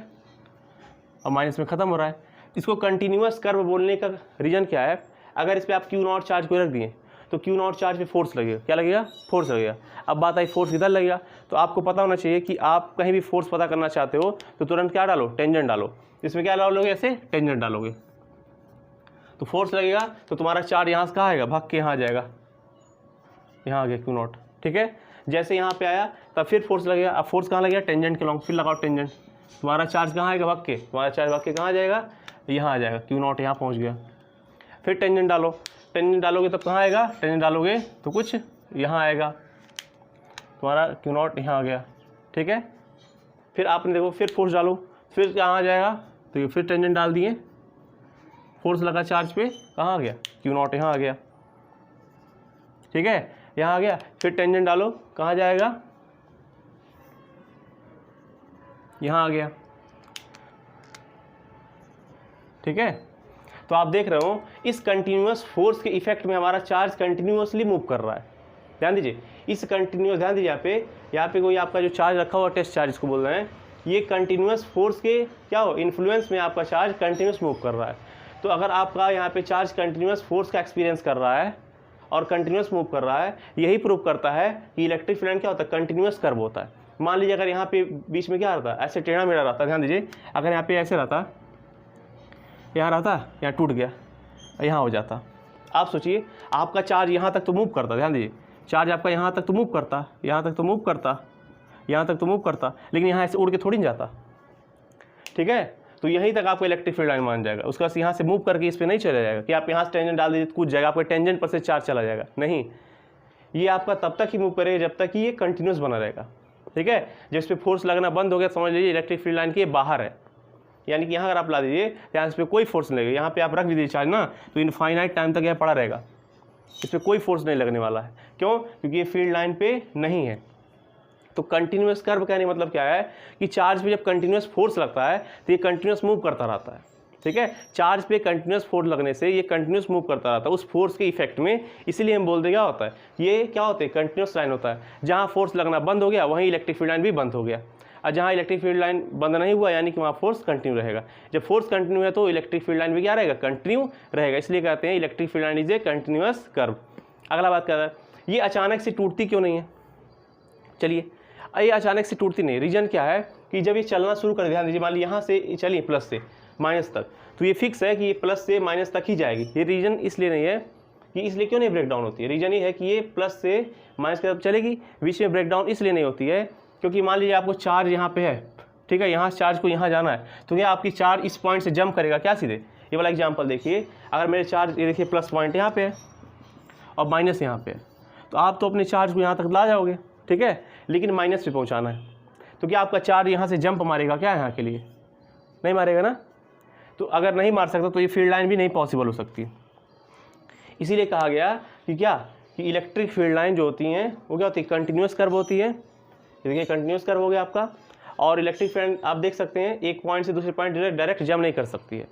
और माइनस में ख़त्म हो रहा है। इसको कंटिन्यूस कर्व बोलने का रीज़न क्या है, अगर इस पर आप क्यू नॉट चार्ज को रख दिए तो क्यू नॉट चार्ज पे फोर्स लगेगा, क्या लगेगा, फोर्स लगेगा। अब बात आई फोर्स किधर लगेगा, तो आपको पता होना चाहिए कि आप कहीं भी फोर्स पता करना चाहते हो तो तुरंत क्या डालो, टेंजेंट डालो। इसमें क्या डालोगे, ऐसे टेंजेंट डालोगे तो फोर्स लगेगा, तो तुम्हारा चार्ज यहाँ से कहाँ आएगा, भाग के यहाँ आ जाएगा, यहाँ आ गया क्यू नॉट, ठीक है। जैसे यहाँ पे आया तब फिर फोर्स लगेगा, अब फोर्स कहाँ लगेगा, टेंजेंट के लॉन्ग, फिर लगाओ टेंजेंट, तुम्हारा चार्ज कहाँ आएगा, भाग के, तुम्हारा चार्ज भाग के कहाँ आ जाएगा, यहाँ आ जाएगा, क्यू नॉट यहाँ पहुँच गया। फिर टेंजेंट डालो, टेंजेंट डालोगे तब कहाँ आएगा, टेंजेंट डालोगे तो कुछ यहाँ आएगा, तुम्हारा क्यू नॉट यहाँ आ गया, ठीक है। फिर आपने देखो फिर फोर्स डालो, फिर कहाँ आ जाएगा, तो ये फिर टेंजेंट डाल दिए, फोर्स लगा चार्ज पे, कहाँ आ गया, क्यू नॉट यहाँ आ गया, ठीक है, यहाँ आ गया। फिर टेंजेंट डालो, कहाँ जाएगा, यहाँ आ गया, ठीक है। तो आप देख रहे हो इस कंटिन्यूस फोर्स के इफेक्ट में हमारा चार्ज कंटिन्यूसली मूव कर रहा है। ध्यान दीजिए, इस कंटिन्यूस, ध्यान दीजिए यहाँ पे कोई आपका जो चार्ज रखा हुआ टेस्ट चार्ज को बोल रहे हैं, ये कंटिन्यूस फोर्स के क्या हो, इन्फ्लुएंस में आपका चार्ज कंटिन्यूस मूव कर रहा है। तो अगर आपका यहाँ पे चार्ज कंटिन्यूस फोर्स का एक्सपीरियंस कर रहा है और कंटिन्यूस मूव कर रहा है, यही प्रूव करता है कि इलेक्ट्रिक फील्ड लाइन क्या होता है, कंटिन्यूस कर्व होता है। मान लीजिए अगर यहाँ पे बीच में क्या रहता है, ऐसे टेढ़ा मेढ़ा रहता है, ध्यान दीजिए, अगर यहाँ पे ऐसे रहता, यहाँ रहता, यहाँ टूट गया, यहाँ हो जाता। आप सोचिए आपका चार्ज यहाँ तक तो मूव करता, ध्यान दीजिए, चार्ज आपका यहाँ तक तो मूव करता, यहाँ तक तो मूव करता, यहाँ तक तो मूव करता, लेकिन यहाँ ऐसे उड़ के थोड़ी नहीं जाता, ठीक है। तो यहीं तक आपको इलेक्ट्रिक फील्ड लाइन मान जाएगा, उसका यहाँ से मूव करके इस पर नहीं चला जाएगा कि आप यहाँ से टेंजेंट डाल दीजिए तो कूद जाएगा, आपके टेंजेंट पर से चार्ज चला जाएगा, नहीं, ये आपका तब तक ही मूव करेगा जब तक कि ये कंटिन्यूस बना रहेगा, ठीक है। जब इस पर फोर्स लगना बंद हो गया, समझ लीजिए इलेक्ट्रिक फील्ड लाइन के बाहर है, यानी कि यहाँ अगर आप ला दीजिए, यहाँ इस पर कोई फोर्स नहीं लगेगा, यहाँ पे आप रख दीजिए चार्ज ना, तो इनफाइनाइट टाइम तक यह पड़ा रहेगा, इस पर कोई फोर्स नहीं लगने वाला है। क्यों, क्योंकि ये फील्ड लाइन पे नहीं है। तो कंटिन्यूस कर्व कहने मतलब क्या है कि चार्ज पे जब कंटिन्यूस फोर्स लगता है तो ये कंटिन्यूस मूव करता रहता है, ठीक है। चार्ज पे कंटिन्यूस फोर्स लगने से ये कंटिन्यूस मूव करता रहता है उस फोर्स के इफेक्ट में, इसीलिए हम बोलते क्या होता है, ये क्या होता है, कंटिन्यूस लाइन होता है। जहाँ फोर्स लगना बंद हो गया वहीं इलेक्ट्रिक फील्ड लाइन भी बंद हो गया, और जहाँ इलेक्ट्रिक फील्ड लाइन बंद नहीं हुआ यानी कि वहाँ फोर्स कंटिन्यू रहेगा। जब फोर्स कंटिन्यू है तो इलेक्ट्रिक फील्ड लाइन भी क्या रहेगा, कंटिन्यू रहेगा, इसलिए कहते हैं electric field line is a continuous curve. अगला बात कहता है ये अचानक से टूटती क्यों नहीं है। चलिए, ये अचानक से टूटती नहीं, रीजन क्या है कि जब ये चलना शुरू कर, ध्यान दीजिए, मान लीजिए यहाँ से चलिए प्लस से माइनस तक, तो ये फिक्स है कि ये प्लस से माइनस तक ही जाएगी। ये रीजन इसलिए नहीं है कि इसलिए क्यों नहीं ब्रेक डाउन होती है, रीजन ये है कि ये प्लस से माइनस की तरफ चलेगी, बीच में ब्रेक डाउन इसलिए नहीं होती है क्योंकि मान लीजिए आपको चार्ज यहाँ पे है, ठीक है, यहाँ चार्ज को यहाँ जाना है, तो क्या आपकी चार्ज इस पॉइंट से जंप करेगा क्या सीधे। ये वाला एग्जांपल देखिए, अगर मेरे चार्ज ये देखिए प्लस पॉइंट यहाँ पे है और माइनस यहाँ पे है, तो आप तो अपने चार्ज को यहाँ तक ला जाओगे, ठीक है, लेकिन माइनस पे पहुँचाना है, तो क्या आपका चार्ज यहाँ से जंप मारेगा क्या, यहाँ के लिए नहीं मारेगा ना। तो अगर नहीं मार सकता तो ये फील्ड लाइन भी नहीं पॉसिबल हो सकती। इसीलिए कहा गया कि क्या कि इलेक्ट्रिक फील्ड लाइन जो होती हैं वो क्या होती है, कंटिन्यूस कर्व होती है। देखिए कंटिन्यूस कर्व हो गया आपका, और इलेक्ट्रिक फील्ड आप देख सकते हैं एक पॉइंट से दूसरे पॉइंट डायरेक्ट जंप नहीं कर सकती है,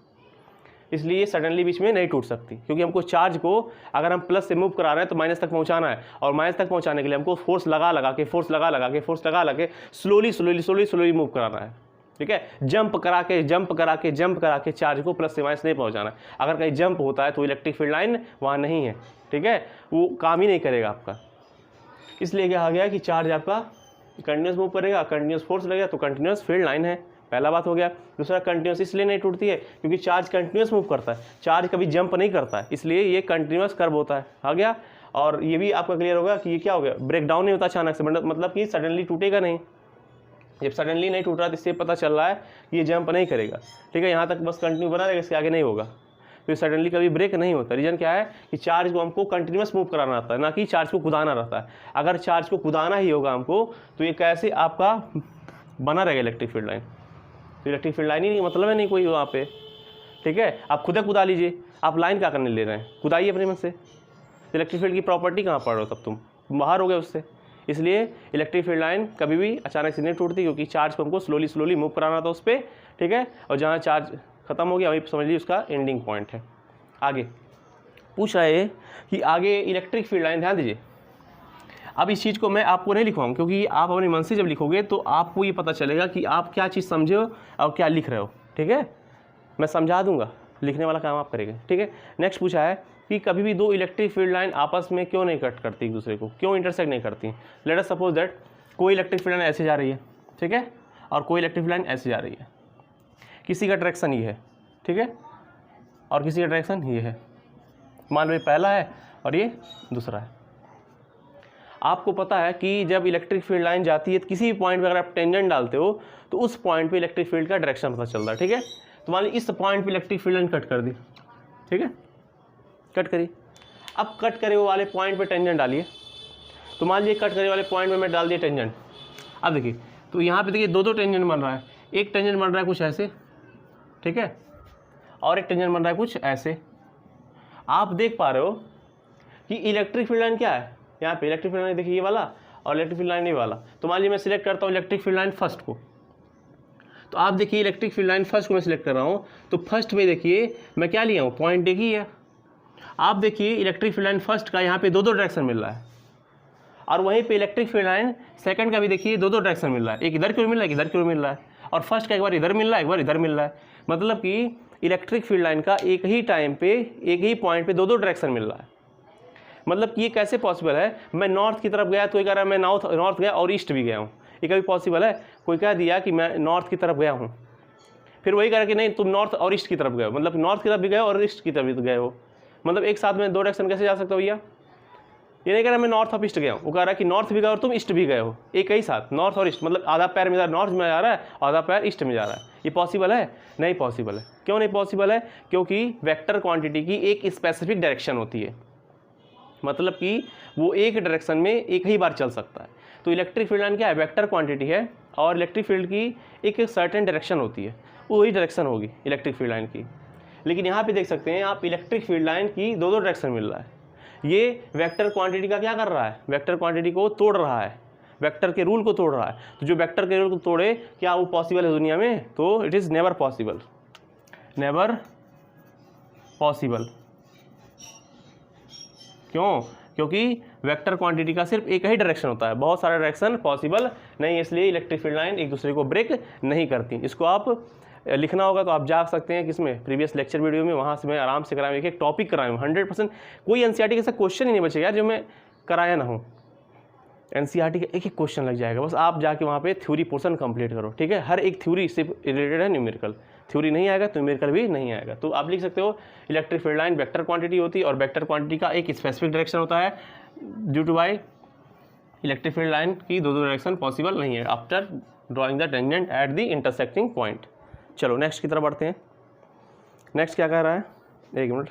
इसलिए सडनली बीच में नहीं टूट सकती, क्योंकि हमको चार्ज को अगर हम प्लस से मूव करा रहे हैं तो माइनस तक पहुंचाना है, और माइनस तक पहुंचाने के लिए हमको फोर्स लगा के स्लोली मूव कराना है, ठीक है। जंप करा के चार्ज को प्लस से माइनस नहीं पहुंचाना है। अगर कहीं जंप होता है तो इलेक्ट्रिक फील्ड लाइन वहाँ नहीं है, ठीक है, वो काम ही नहीं करेगा आपका। इसलिए क्या आ गया कि चार्ज आपका कंटिन्यूस मूव करेगा, कंटिन्यूस फोर्स लगेगा तो कंटिन्यूस फील्ड लाइन है, पहला बात हो गया। दूसरा, कंटिन्यूस इसलिए नहीं टूटती है क्योंकि चार्ज कंटिन्यूस मूव करता है, चार्ज कभी जंप नहीं करता है, इसलिए ये कंटिन्यूस कर्व होता है, आ गया। और ये भी आपका क्लियर होगा कि ये क्या हो गया, ब्रेक डाउन नहीं होता अचानक से, मतलब कि सडनली टूटेगा नहीं। जब सडनली नहीं टूट रहा तो इससे पता चल रहा है कि ये जंप नहीं करेगा, ठीक है, यहाँ तक बस कंटिन्यू बना रहेगा, इसके आगे नहीं होगा, तो सडनली कभी ब्रेक नहीं होता। रीजन क्या है कि चार्ज को हमको कंटिन्यूस मूव कराना रहता है, ना कि चार्ज को कुदाना रहता है। अगर चार्ज को कुदाना ही होगा हमको तो ये कैसे आपका बना रहेगा इलेक्ट्रिक फील्ड लाइन, तो इलेक्ट्रिक फील्ड लाइन ही नहीं, मतलब है नहीं कोई वहाँ पे। ठीक है। आप खुद कुदा लीजिए, आप लाइन क्या करने ले रहे हैं, कुदाइए अपने मन से। इलेक्ट्रिक फील्ड की प्रॉपर्टी कहाँ पढ़ रहे हो तब तुम बाहर हो गए उससे। इसलिए इलेक्ट्रिक फील्ड लाइन कभी भी अचानक से नहीं टूटती, क्योंकि चार्ज को हमको स्लोली मूव कराना था उस पर, ठीक है। और जहाँ चार्ज खत्म हो गया वहीं समझ लीजिए उसका एंडिंग पॉइंट है। आगे पूछ रहा है कि आगे इलेक्ट्रिक फील्ड लाइन, ध्यान दीजिए। अब इस चीज़ को मैं आपको नहीं लिखवाऊँ, क्योंकि आप अपने मन से जब लिखोगे तो आपको ये पता चलेगा कि आप क्या चीज़ समझे हो और क्या लिख रहे हो, ठीक है। मैं समझा दूंगा, लिखने वाला काम आप करेंगे, ठीक है। नेक्स्ट पूछा है कि कभी भी दो इलेक्ट्रिक फील्ड लाइन आपस में क्यों नहीं कट करती, एक दूसरे को क्यों इंटरसेक्ट नहीं करती। लेट अस सपोज दैट कोई इलेक्ट्रिक फील्ड लाइन ऐसे जा रही है, ठीक है, और कोई इलेक्ट्रिक फील्ड लाइन ऐसे जा रही है। किसी का डायरेक्शन ये है, ठीक है, और किसी का डायरेक्शन ये है। मान लो ये पहला है और ये दूसरा है। आपको पता है कि जब इलेक्ट्रिक फील्ड लाइन जाती है तो किसी भी पॉइंट पे अगर आप टेंजेंट डालते हो तो उस पॉइंट पे इलेक्ट्रिक फील्ड का डायरेक्शन पता चलता है, ठीक है। तो मान लीजिए इस पॉइंट पे इलेक्ट्रिक फील्ड लाइन कट कर दी, ठीक है, कट करी। अब कट करे वाले पॉइंट पे टेंजेंट डालिए। तो मान लीजिए कट करे वाले पॉइंट पे मैं डाल दिया टेंजेंट। अब देखिए, तो यहाँ पे देखिए दो टेंजेंट बन रहा है। एक टेंजेंट बन रहा है कुछ ऐसे, ठीक है, और एक टेंजेंट बन रहा है कुछ ऐसे। आप देख पा रहे हो कि इलेक्ट्रिक फील्ड लाइन क्या है, यहाँ पे इलेक्ट्रिक फील्ड लाइन देखिए ये वाला, और इलेक्ट्रिक फील्ड लाइन ये वाला। तो मान लीजिए मैं सिलेक्ट करता हूँ इलेक्ट्रिक फील्ड लाइन फर्स्ट को। तो आप देखिए इलेक्ट्रिक फील्ड लाइन फर्स्ट को मैं सिलेक्ट कर रहा हूँ, तो फर्स्ट में देखिए मैं क्या लिया हूँ, पॉइंट एक ही है। आप देखिए इलेक्ट्रिक फील्ड लाइन फर्स्ट का यहाँ पे दो डायरेक्शन मिल रहा है, और वहीं पे इलेक्ट्रिक फील्ड लाइन सेकंड का भी देखिए दो डायरेक्शन मिल रहा है। एक इधर की ओर मिल रहा है, एक इधर की ओर मिल रहा है, और फर्स्ट का एक बार इधर मिल रहा है, एक बार इधर मिल रहा है। मतलब कि इलेक्ट्रिक फील्ड लाइन का एक ही टाइम पे एक ही पॉइंट पे दो डायरेक्शन मिल रहा है। मतलब कि ये कैसे पॉसिबल है, मैं नॉर्थ की तरफ गया तो ये कह रहा है मैं नॉर्थ गया और ईस्ट भी गया हूँ, ये कभी पॉसिबल है। कोई कह दिया कि मैं नॉर्थ की तरफ गया हूँ, फिर वही कह रहा कि नहीं तुम नॉर्थ और ईस्ट की तरफ गए हो, मतलब नॉर्थ की तरफ भी गए और ईस्ट की तरफ भी गए हो। मतलब एक साथ में दो डायरेक्शन कैसे जा सकते हो भैया। ये नहीं कह रहा मैं नॉर्थ और ईस्ट गया हूँ, वो कह रहा है कि नॉर्थ भी गए और तुम ईस्ट भी गए हो एक ही साथ, नॉर्थ और ईस्ट। मतलब आधा पैर में नॉर्थ में जा रहा है, आधा पैर ईस्ट में जा रहा है। ये पॉसिबल है? नहीं पॉसिबल है। क्यों नहीं पॉसिबल है? क्योंकि वेक्टर क्वांटिटी की एक स्पेसिफिक डायरेक्शन होती है, मतलब कि वो एक डायरेक्शन में एक ही बार चल सकता है। तो इलेक्ट्रिक फील्ड लाइन क्या है, वेक्टर क्वांटिटी है, और इलेक्ट्रिक फील्ड की एक सर्टेन डायरेक्शन होती है, वही डायरेक्शन होगी इलेक्ट्रिक फील्ड लाइन की। लेकिन यहाँ पे देख सकते हैं आप इलेक्ट्रिक फील्ड लाइन की दो डायरेक्शन मिल रहा है। ये वेक्टर क्वांटिटी का क्या कर रहा है, वेक्टर क्वांटिटी को तोड़ रहा है, वेक्टर के रूल को तोड़ रहा है। तो जो वेक्टर के रूल को तोड़े, क्या वो पॉसिबल है दुनिया में? तो it is never possible, never possible. क्यों? क्योंकि वेक्टर क्वांटिटी का सिर्फ एक ही डायरेक्शन होता है, बहुत सारे डायरेक्शन पॉसिबल नहीं, इसलिए इलेक्ट्रिक फील्ड लाइन एक दूसरे को ब्रेक नहीं करती। इसको आप लिखना होगा तो आप जा सकते हैं किसमें, प्रीवियस लेक्चर वीडियो में, वहाँ से मैं आराम से कराया, एक टॉपिक कराया हूँ 100%। कोई एनसीईआरटी का ऐसा क्वेश्चन ही नहीं बचेगा यार जो मैं कराया ना हूँ। एनसीईआरटी का एक एक क्वेश्चन लग जाएगा, बस आप जाके वहाँ पे थ्योरी पोर्शन कंप्लीट करो, ठीक है। हर एक थ्योरी से रिलेटेड है, न्यूमेरिकल थ्योरी नहीं आएगा तो न्यूमेरिकल भी नहीं आएगा। तो आप लिख सकते हो electric field line vector quantity होती है, और वेक्टर क्वांटिटी का एक स्पेसिफिक डायरेक्शन होता है, due two by electric field line की दो डायरेक्शन पॉसिबल नहीं है after drawing the tangent at the intersecting point. चलो नेक्स्ट की तरफ बढ़ते हैं। नेक्स्ट क्या कह रहा है, एक मिनट,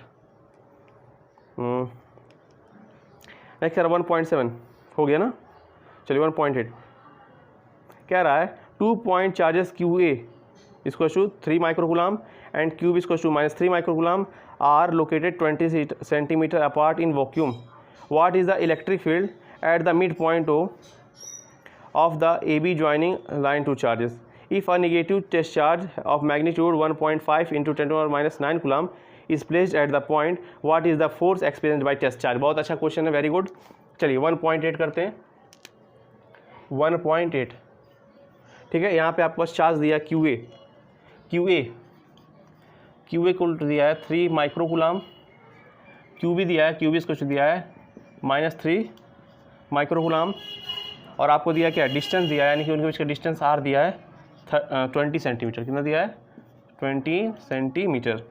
नेक्स्ट कह रहा है 1.7 हो गया ना। चलिए 1.8 कह रहा है 2 point charges QA equal to 3 microcoulomb and QB equal to -3 microcoulomb are located 20 centimetre apart in vacuum. What is the electric field at the mid point O of the AB joining line two charges? If a negative test charge of magnitude 1.5 into 10⁻⁹ coulomb is placed at the point, what is the force experienced by test charge? बहुत अच्छा question है, very good. चलिए 1.8 करते हैं। 1.8 ठीक है, यहाँ पे आपको बस चार्ज दिया QA को दिया है 3 माइक्रोकूलम, QB दिया है, QB इसको दिया है -3 माइक्रोकूलम, और आपको दिया क्या, डिस्टेंस दिया है, यानी कि उनके बीच का डिस्टेंस R दिया है 20 सेंटीमीटर। कितना दिया है? 20 centimetre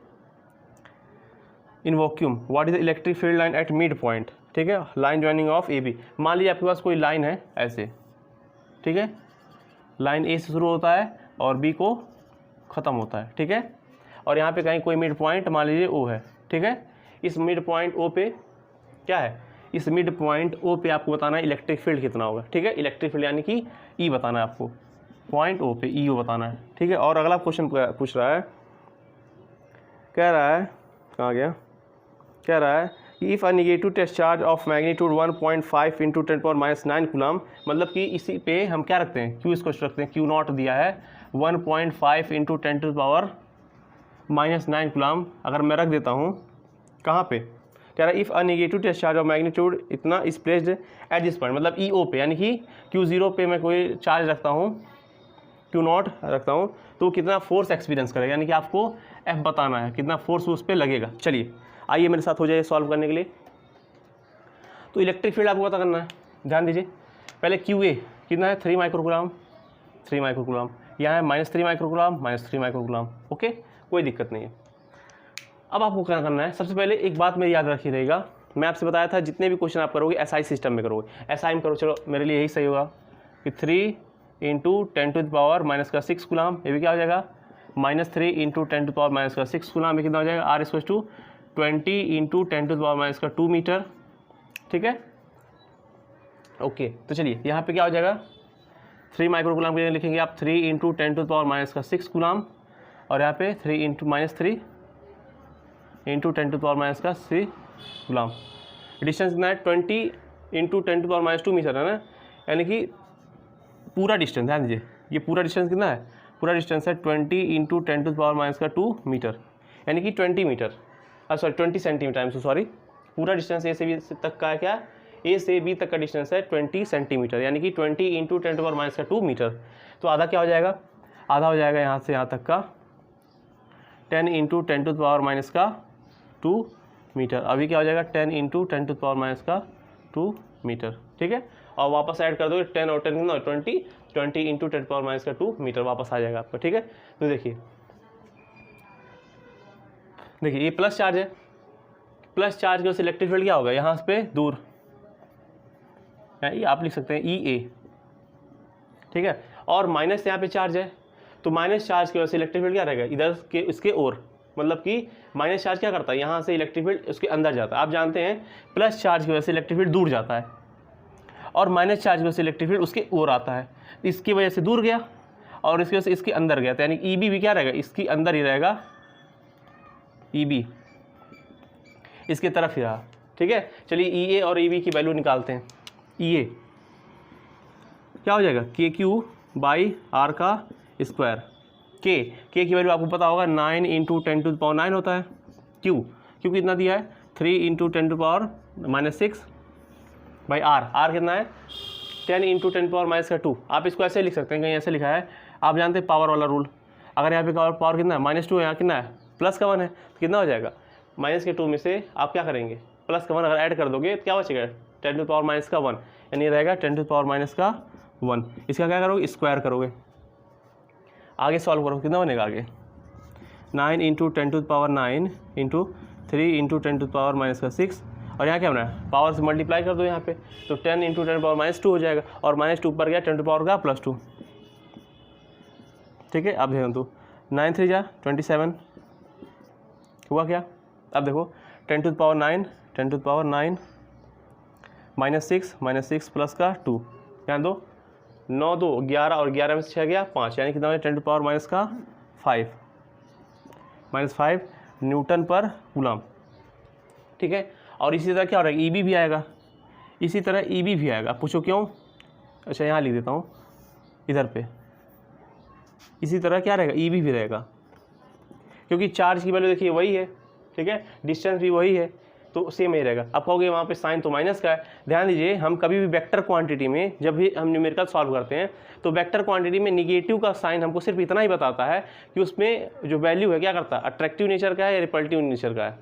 in vacuum. What is the electric field line at mid point, ठीक है, लाइन ज्वाइनिंग ऑफ AB। मान लीजिए आपके पास कोई लाइन है ऐसे, ठीक है, लाइन A से शुरू होता है और B को ख़त्म होता है, ठीक है, और यहाँ पे कहीं कोई मिड पॉइंट मान लीजिए O है, ठीक है। इस मिड पॉइंट O पे क्या है, इस मिड पॉइंट O पे आपको बताना है इलेक्ट्रिक फील्ड कितना होगा, ठीक है। इलेक्ट्रिक फील्ड यानी कि E बताना है आपको, पॉइंट O पे EO बताना है, ठीक है। और अगला क्वेश्चन पूछ रहा है, कह रहा है, कहाँ गया, कह रहा है कि if a negative test charge of magnitude 1.5 into 10⁻⁹ coulomb, मतलब कि इसी पे हम क्या रखते हैं, क्यू इसको रखते हैं, क्यू नॉट दिया है 1.5 इंटू 10⁻⁹ कूलम, अगर मैं रख देता हूँ कहाँ पे, कह रहा है if a negative test charge of magnitude इतना is placed at this point, मतलब ई ओ पे, यानी कि Q0 पे मैं कोई चार्ज रखता हूँ, Q नॉट रखता हूँ, तो कितना फोर्स एक्सपीरियंस करेगा, यानी कि आपको F बताना है कितना फोर्स उस पर लगेगा। चलिए आइए मेरे साथ हो जाए सॉल्व करने के लिए। तो इलेक्ट्रिक फील्ड आपको पता करना है, ध्यान दीजिए। पहले QA कितना है 3 माइक्रोकूलम, 3 माइक्रोकूलम, यहाँ है -3 माइक्रोकूलम, -3 माइक्रोकूलम, ओके, कोई दिक्कत नहीं है। अब आपको क्या करना है, सबसे पहले एक बात मेरी याद रखी रहेगा, मैं आपसे बताया था जितने भी क्वेश्चन आप करोगे SI सिस्टम में करोगे, SI में करो, चलो मेरे लिए यही सही होगा कि 3 इंटू 10⁻⁻6 कूलम, ये भी क्या हो जाएगा -3 इंटू 10⁻⁻6 कूलम, ये कितना हो जाएगा R = 20 इंटू 10⁻2 मीटर, ठीक है, ओके। तो चलिए यहाँ पे क्या हो जाएगा, 3 माइक्रोकूलम के लिए लिखेंगे आप 3 इंटू 10⁻6 कूलम, और यहाँ पे 3 इंटू -3 इंटू 10⁻6 कूलम। डिस्टेंस कितना है 20 इंटू 10⁻2 मीटर है ना, यानी कि पूरा डिस्टेंस, ध्यान दीजिए ये पूरा डिस्टेंस कितना है, पूरा डिस्टेंस है 20 इंटू 10⁻2 मीटर, यानी कि 20 metre, sorry 20 centimetre, I am so sorry. पूरा डिस्टेंस ए से बी तक का है क्या, ए से बी तक का डिस्टेंस है 20 सेंटीमीटर, यानी कि 20 इंटू 10⁻2 मीटर। तो आधा क्या हो जाएगा, आधा हो जाएगा यहाँ से यहाँ तक का 10 इंटू 10⁻2 मीटर, अभी क्या हो जाएगा 10 इंटू 10⁻2 मीटर, ठीक है। और वापस ऐड कर दोगे 10 और 10 कितना 20, 20 इंटू 10⁻2 मीटर वापस आ जाएगा आपका, ठीक है। तो देखिए ये प्लस चार्ज है, प्लस चार्ज की वजह से इलेक्ट्रिक फील्ड क्या होगा, यहाँ पे दूर, ये आप लिख सकते हैं EA, ठीक है, और माइनस यहाँ पे चार्ज है, तो माइनस चार्ज की वजह से इलेक्ट्रिक फील्ड क्या रहेगा इधर के इसके ओर, मतलब कि माइनस चार्ज क्या करता है, यहाँ से इलेक्ट्रिक फील्ड उसके अंदर जाता है। आप जानते हैं प्लस चार्ज की वजह से इलेक्ट्रिक फील्ड दूर जाता है, और माइनस चार्ज की वजह से इलेक्ट्रिक फील्ड उसके ओर आता है, इसकी वजह से दूर गया और इसकी वजह से इसके अंदर गया, तो यानी EB भी क्या रहेगा, इसके अंदर ही रहेगा, EB इसके तरफ ही रहा, ठीक है। चलिए EA और EB की वैल्यू निकालते हैं। EA क्या हो जाएगा KQ/R का स्क्वायर, K की वैल्यू आपको पता होगा 9 इंटू 10⁻9 होता है, Q कितना दिया है 3 इंटू 10⁻6 भाई R कितना है 10 इंटू 10⁻2। आप इसको ऐसे लिख सकते हैं, कहीं ऐसे लिखा है, आप जानते हैं पावर वाला रूल, अगर यहाँ पे पावर कितना है -2 है, यहाँ कितना है प्लस का 1 है, तो कितना हो जाएगा -2 में से आप क्या करेंगे प्लस का 1 अगर ऐड कर दोगे तो क्या बचेगा 10⁻1, यानी रहेगा 10⁻1। इसका क्या करोगे स्क्वायर करोगे, आगे सॉल्व करो कितना बनेगा आगे 9 इंटू 10⁻9 इंटू 3 इंटू 10⁻6, और यहाँ क्या बना है पावर से मल्टीप्लाई कर दो यहाँ पे, तो 10 इंटू 10⁻2 हो जाएगा, और -2 पर गया 10⁻2, ठीक है। अब देखो तो 9 3 जा 27 हुआ क्या, अब देखो 10⁻9 -6 प्लस का 2, यहाँ दो 9 2 11, और 11 में से 6 गया 5, यानी कितना 10⁻5 न्यूटन पर कूलम, ठीक है। और इसी तरह क्या हो रहा है EB भी आएगा, इसी तरह EB भी आएगा, पूछो क्यों, अच्छा यहाँ लिख देता हूँ इधर पे, इसी तरह क्या रहेगा EB भी रहेगा, क्योंकि चार्ज की वैल्यू देखिए वही है, ठीक है, डिस्टेंस भी वही है, तो सेम ही रहेगा। आप कहोगे वहाँ पे साइन तो माइनस का है, ध्यान दीजिए हम कभी भी वेक्टर क्वांटिटी में जब भी हम न्यूमेरिकल सॉल्व करते हैं तो वेक्टर क्वांटिटी में निगेटिव का साइन हमको सिर्फ इतना ही बताता है कि उसमें जो वैल्यू है क्या करता है अट्रैक्टिव नेचर का है या रिपल्टिव नेचर का है,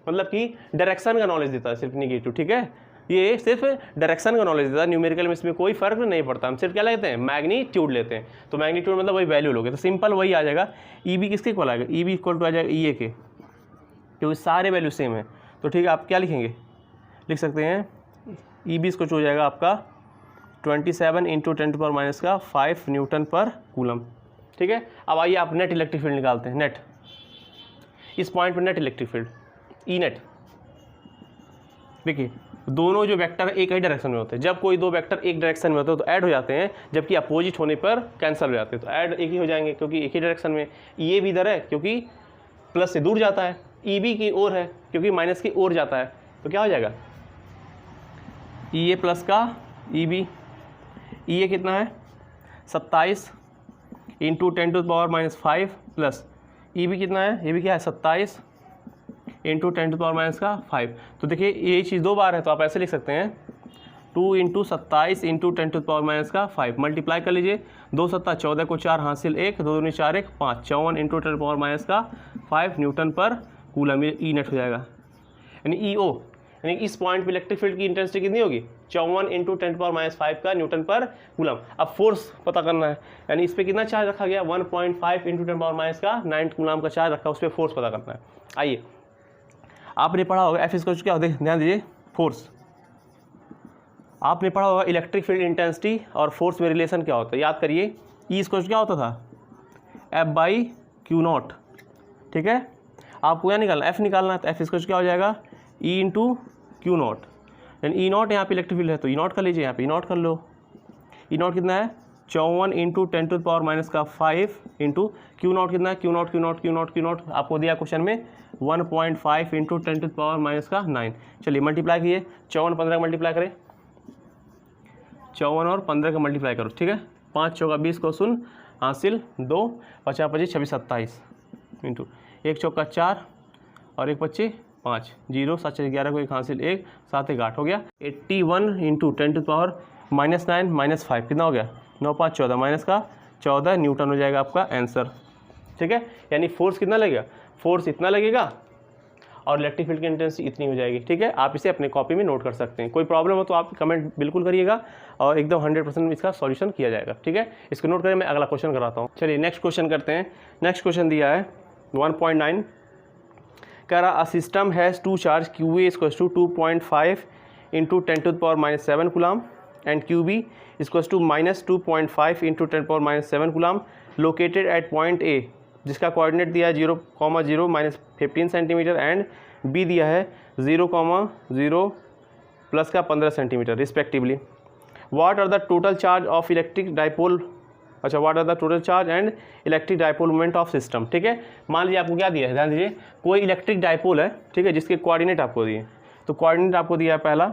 मतलब कि डायरेक्शन का नॉलेज देता है सिर्फ निगेटिव, ठीक है, ये सिर्फ डायरेक्शन का नॉलेज देता है। न्यूमेरिकल में इसमें कोई फर्क नहीं पड़ता, हम सिर्फ क्या लेते हैं मैग्नीट्यूड लेते हैं, तो मैग्नीट्यूड मतलब वही वैल्यू लोगे, तो सिंपल वही आ जाएगा। EB किसके इक्वल आएगा, EB इक्वल टू आ जाएगा EA के, क्योंकि सारे वैल्यू सेम है, तो ठीक है आप क्या लिखेंगे लिख सकते हैं EB इसको हो जाएगा आपका 27 इंटू 10⁻5 न्यूटन पर कूलम, ठीक है। अब आइए आप नेट इलेक्ट्रिक फील्ड निकालते हैं, नेट इस पॉइंट पर net electric field E net, देखिए दोनों जो वेक्टर एक ही डायरेक्शन में होते हैं, जब कोई दो वेक्टर एक डायरेक्शन में होते हैं तो ऐड हो जाते हैं, जबकि अपोजिट होने पर कैंसिल हो जाते हैं, तो ऐड एक ही हो जाएंगे क्योंकि एक ही डायरेक्शन में। ये भी इधर है क्योंकि प्लस से दूर जाता है, ई बी की ओर है क्योंकि माइनस की ओर जाता है, तो क्या हो जाएगा ई ए प्लस का ई बी। ई ए कितना है 27 इंटू 10⁻⁻5 प्लस ई बी कितना है, ये भी क्या है 27 इंटू 10⁻⁻5। तो देखिए ये चीज़ दो बार है तो आप ऐसे लिख सकते हैं 2 इंटू 27 इंटू 10⁻⁻5 मल्टीप्लाई कर लीजिए, 2 सत्ता 14 को 4 हासिल 1, 2 दूनी 4 1 5, 54 इंटू 10⁻⁵ न्यूटन पर कूलम, ई नेट हो जाएगा। यानी ई ओ यानी इस पॉइंट पे इलेक्ट्रिक फील्ड की इंटेंसिटी कितनी होगी 54 इंटू 10⁻⁵ का न्यूटन पर कूलम। अब फोर्स पता करना है, यानी इस पर कितना चार्ज रखा गया 1.5 इंटू 10⁻�9 कूलम का चार्ज रखा, उस पर फोर्स पता करना है। आइए आपने पढ़ा होगा एफ इक्वल टू क्या होता है, ध्यान दीजिए फोर्स, आपने पढ़ा होगा इलेक्ट्रिक फील्ड इंटेंसिटी और फोर्स में रिलेशन क्या होता है, याद करिए। ई इक्वल टू क्या होता था F/Q0, ठीक है। आपको क्या निकालना, एफ निकालना है, तो एफ इक्वल टू क्या हो जाएगा ई इंटू Q0, यानी ई नॉट यहाँ पे इलेक्ट्रिक फील्ड है तो ई नॉट कर लीजिए, यहाँ पे ई नॉट कर लो। ई नॉट कितना है 54 इंटू 10⁻⁵ इंटू Q0 कितना है Q0 आपको दिया क्वेश्चन में 1.5 इंटू 10⁻⁹। चलिए मल्टीप्लाई कीजिए, 54 15 का मल्टीप्लाई करें, 54 और 15 का मल्टीप्लाई करो, ठीक है। 5 चौका 20 को शून्य हासिल 2, 50 25 26 27 इंटू 1 चौका 4 और 1 25 5, 0 7 11 को 1 हासिल 1, 7 1 8 हो गया। 81 इंटू 10⁻⁻9 5 कितना हो गया 9 5 14 माइनस का 14 न्यूटन हो जाएगा आपका आंसर, ठीक है। यानी फोर्स कितना लगेगा, फोर्स इतना लगेगा और इलेक्ट्रिक फील्ड की इंटेंसिटी इतनी हो जाएगी, ठीक है। आप इसे अपने कॉपी में नोट कर सकते हैं, कोई प्रॉब्लम हो तो आप कमेंट बिल्कुल करिएगा और एकदम 100% इसका सॉल्यूशन किया जाएगा, ठीक है। इसको नोट करें, मैं अगला क्वेश्चन कराता हूँ। चलिए नेक्स्ट क्वेश्चन करते हैं। नेक्स्ट क्वेश्चन दिया है 1.9, कह रहा a system has two charge Q A equals to 2.5 into 10⁻⁷ coulomb and Q B equals to -2.5 into 10⁻⁷ coulomb located at point A, जिसका कोऑर्डिनेट दिया है 0,0 -15 सेंटीमीटर एंड बी दिया है 0,0 प्लस का 15 centimetre respectively. What are the total charge of electric dipole, अच्छा what are the total charge and electric dipole moment of system, ठीक है। मान लीजिए आपको क्या दिया है, ध्यान दीजिए, कोई इलेक्ट्रिक डाइपोल है, ठीक है, जिसके कोऑर्डिनेट आपको दिए, तो कोऑर्डिनेट आपको दिया है पहला,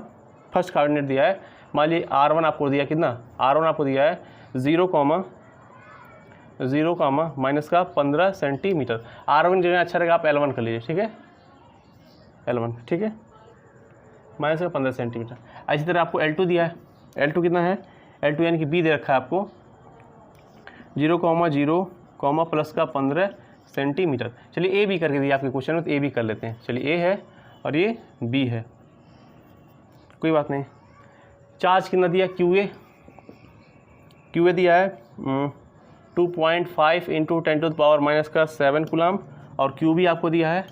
फर्स्ट कोऑर्डिनेट दिया है, मान लीजिए R1 आपको दिया कितना, R1 आपको दिया है 0,0 माइनस का 15 सेंटीमीटर। R1 जगह अच्छा रहेगा आप L1 कर लीजिए, ठीक है, L1, ठीक है, माइनस का 15 सेंटीमीटर। इसी तरह आपको L2 दिया है, L2 कितना है, L2 यानी कि B दे रखा है आपको 0,0 प्लस का 15 सेंटीमीटर। चलिए A B करके दिया आपके क्वेश्चन में, तो A B कर लेते हैं। चलिए A है और ये B है, कोई बात नहीं। चार्ज कितना दिया QA दिया है 2.5 इंटू 10⁻⁷ कूलम और Q भी आपको दिया है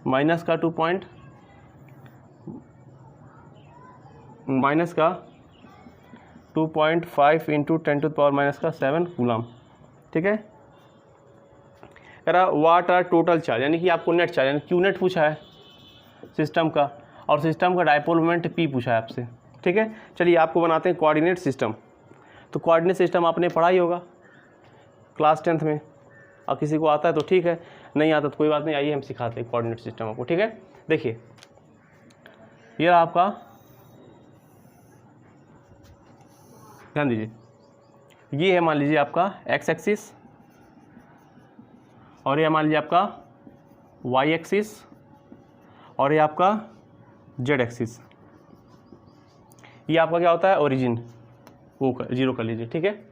माइनस का 2.5 इंटू 10⁻⁷ कूलम, ठीक है। कह रहा व्हाट आर टोटल चार्ज, यानी कि आपको नेट चार्ज यानी Q नेट पूछा है सिस्टम का, और सिस्टम का डाइपोल मोमेंट P पूछा है आपसे, ठीक है। चलिए आपको बनाते हैं कोऑर्डिनेट सिस्टम। तो कोऑर्डिनेट सिस्टम आपने पढ़ा ही होगा क्लास 10th में, और किसी को आता है तो ठीक है, नहीं आता तो कोई बात नहीं, आइए हम सिखाते हैं कोऑर्डिनेट सिस्टम आपको, ठीक है। देखिए ये रहा आपका, ध्यान दीजिए, ये है मान लीजिए आपका एक्स एक्सिस और ये मान लीजिए आपका वाई एक्सिस और ये आपका जेड एक्सिस। ये आपका क्या होता है ओरिजिन, वो 0 कर लीजिए, ठीक है।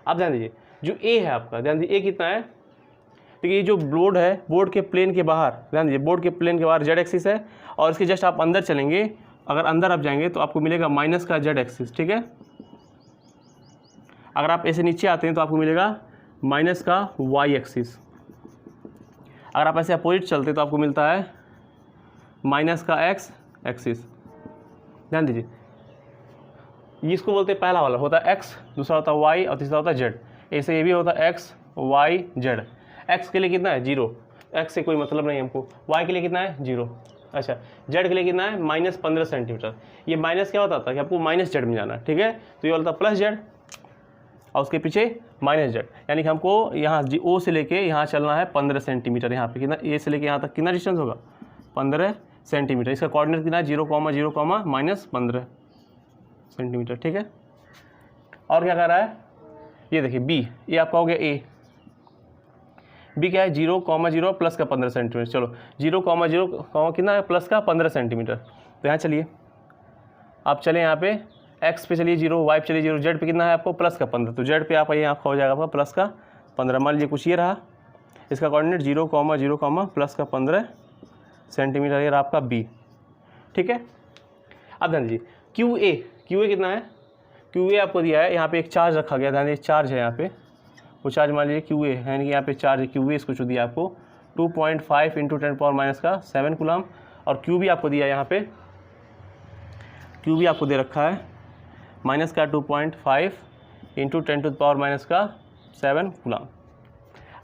अब ध्यान दीजिए जो ए है आपका, ध्यान दीजिए ए कितना है, देखिए ये जो बोर्ड है, बोर्ड के प्लेन के बाहर, ध्यान दीजिए बोर्ड के प्लेन के बाहर जेड एक्सिस है, और इसके जस्ट आप अंदर चलेंगे, अगर अंदर आप जाएंगे तो आपको मिलेगा माइनस का जेड एक्सिस, ठीक है। अगर आप ऐसे नीचे आते हैं तो आपको मिलेगा माइनस का वाई एक्सिस। अगर आप ऐसे अपोजिट चलते तो आपको मिलता है माइनस का एक्स एक्सिस। ध्यान दीजिए इसको बोलते हैं, पहला वाला होता है एक्स, दूसरा होता है वाई और तीसरा होता है जेड। ऐसे ये भी होता है एक्स वाई जेड। एक्स के लिए कितना है 0, एक्स से कोई मतलब नहीं हमको। वाई के लिए कितना है 0, अच्छा। जेड के लिए कितना है -15 सेंटीमीटर। ये माइनस क्या होता था कि आपको माइनस जेड में जाना है, ठीक है। तो ये होता प्लस जेड और उसके पीछे माइनस जेड, यानी कि हमको यहाँ ओ से लेके यहाँ चलना है 15 सेंटीमीटर। यहाँ पे कितना, ए से लेके यहाँ तक कितना डिस्टेंस होगा 15 सेंटीमीटर। इसका कोऑर्डिनेट कितना है 0,0, -15 सेंटीमीटर। ठीक है, और क्या कर रहा है, ये देखिए बी, ये आपका हो गया ए। बी क्या है 0,0 प्लस का 15 सेंटीमीटर। चलो 0,0 कितना है प्लस का 15 सेंटीमीटर। तो यहाँ चलिए, आप चले यहाँ पे एक्स पे चलिए 0, वाई पे चलिए 0, जेड पे कितना है आपको प्लस का 15। तो जेड पे आप आइए, आपका हो जाएगा आपका प्लस का 15। मान लीजिए कुछ ये रहा, इसका कोऑर्डिनेट 0,0, प्लस का 15 सेंटीमीटर, ये रहा आपका बी। ठीक है, अब ध्यान दीजिए क्यू ए कितना है, क्यू ए आपको दिया है, यहाँ पे एक चार्ज रखा गया, ध्यान दीजिए चार्ज है यहाँ पे, वो चार्ज मान लीजिए क्यू ए है, यानी कि यहाँ पे चार्ज है क्यू ए, इसको जो दिया आपको 2.5 × 10⁻⁷ कूलम। और क्यू भी आपको दिया है, यहाँ पे क्यू भी आपको दे रखा है माइनस का 2.5 × 10⁻⁷ कूलम।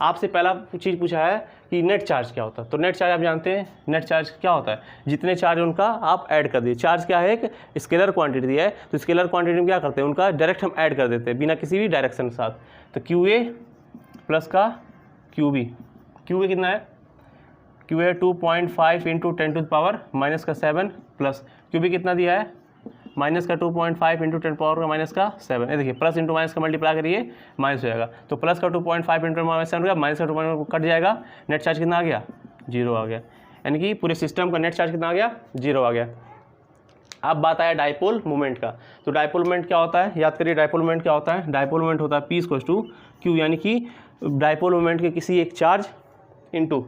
आपसे पहला चीज़ पूछा है कि नेट चार्ज क्या होता है। तो नेट चार्ज आप जानते हैं, नेट चार्ज क्या होता है, जितने चार्ज उनका आप ऐड कर दिए। चार्ज क्या है, एक स्केलर क्वांटिटी दिया है, तो स्केलर क्वांटिटी में क्या करते हैं, उनका डायरेक्ट हम ऐड कर देते हैं बिना किसी भी डायरेक्शन के साथ। तो क्यू ए प्लस का क्यू बी, क्यू ए कितना है, Q A 2.5 × 10⁻⁷ plus Q B कितना दिया है माइनस का 2.5 × 10⁻⁷। ये देखिए प्लस इंटू माइनस का मल्टीप्लाई करिए, माइनस हो जाएगा। तो प्लस का 2.5 × 10⁻⁷ हो गया, माइनस का 2.5 कट जाएगा, नेट चार्ज कितना आ गया 0 आ गया, यानी कि पूरे सिस्टम का नेट चार्ज कितना आ गया 0 आ गया। अब बात आया डाइपोल मोमेंट का। तो डाइपोल मोमेंट क्या होता है, याद करिए डाइपोल मोमेंट क्या होता है। डाइपोल मोमेंट होता है P=Q, यानी कि डाइपोल मोमेंट के किसी एक चार्ज इंटू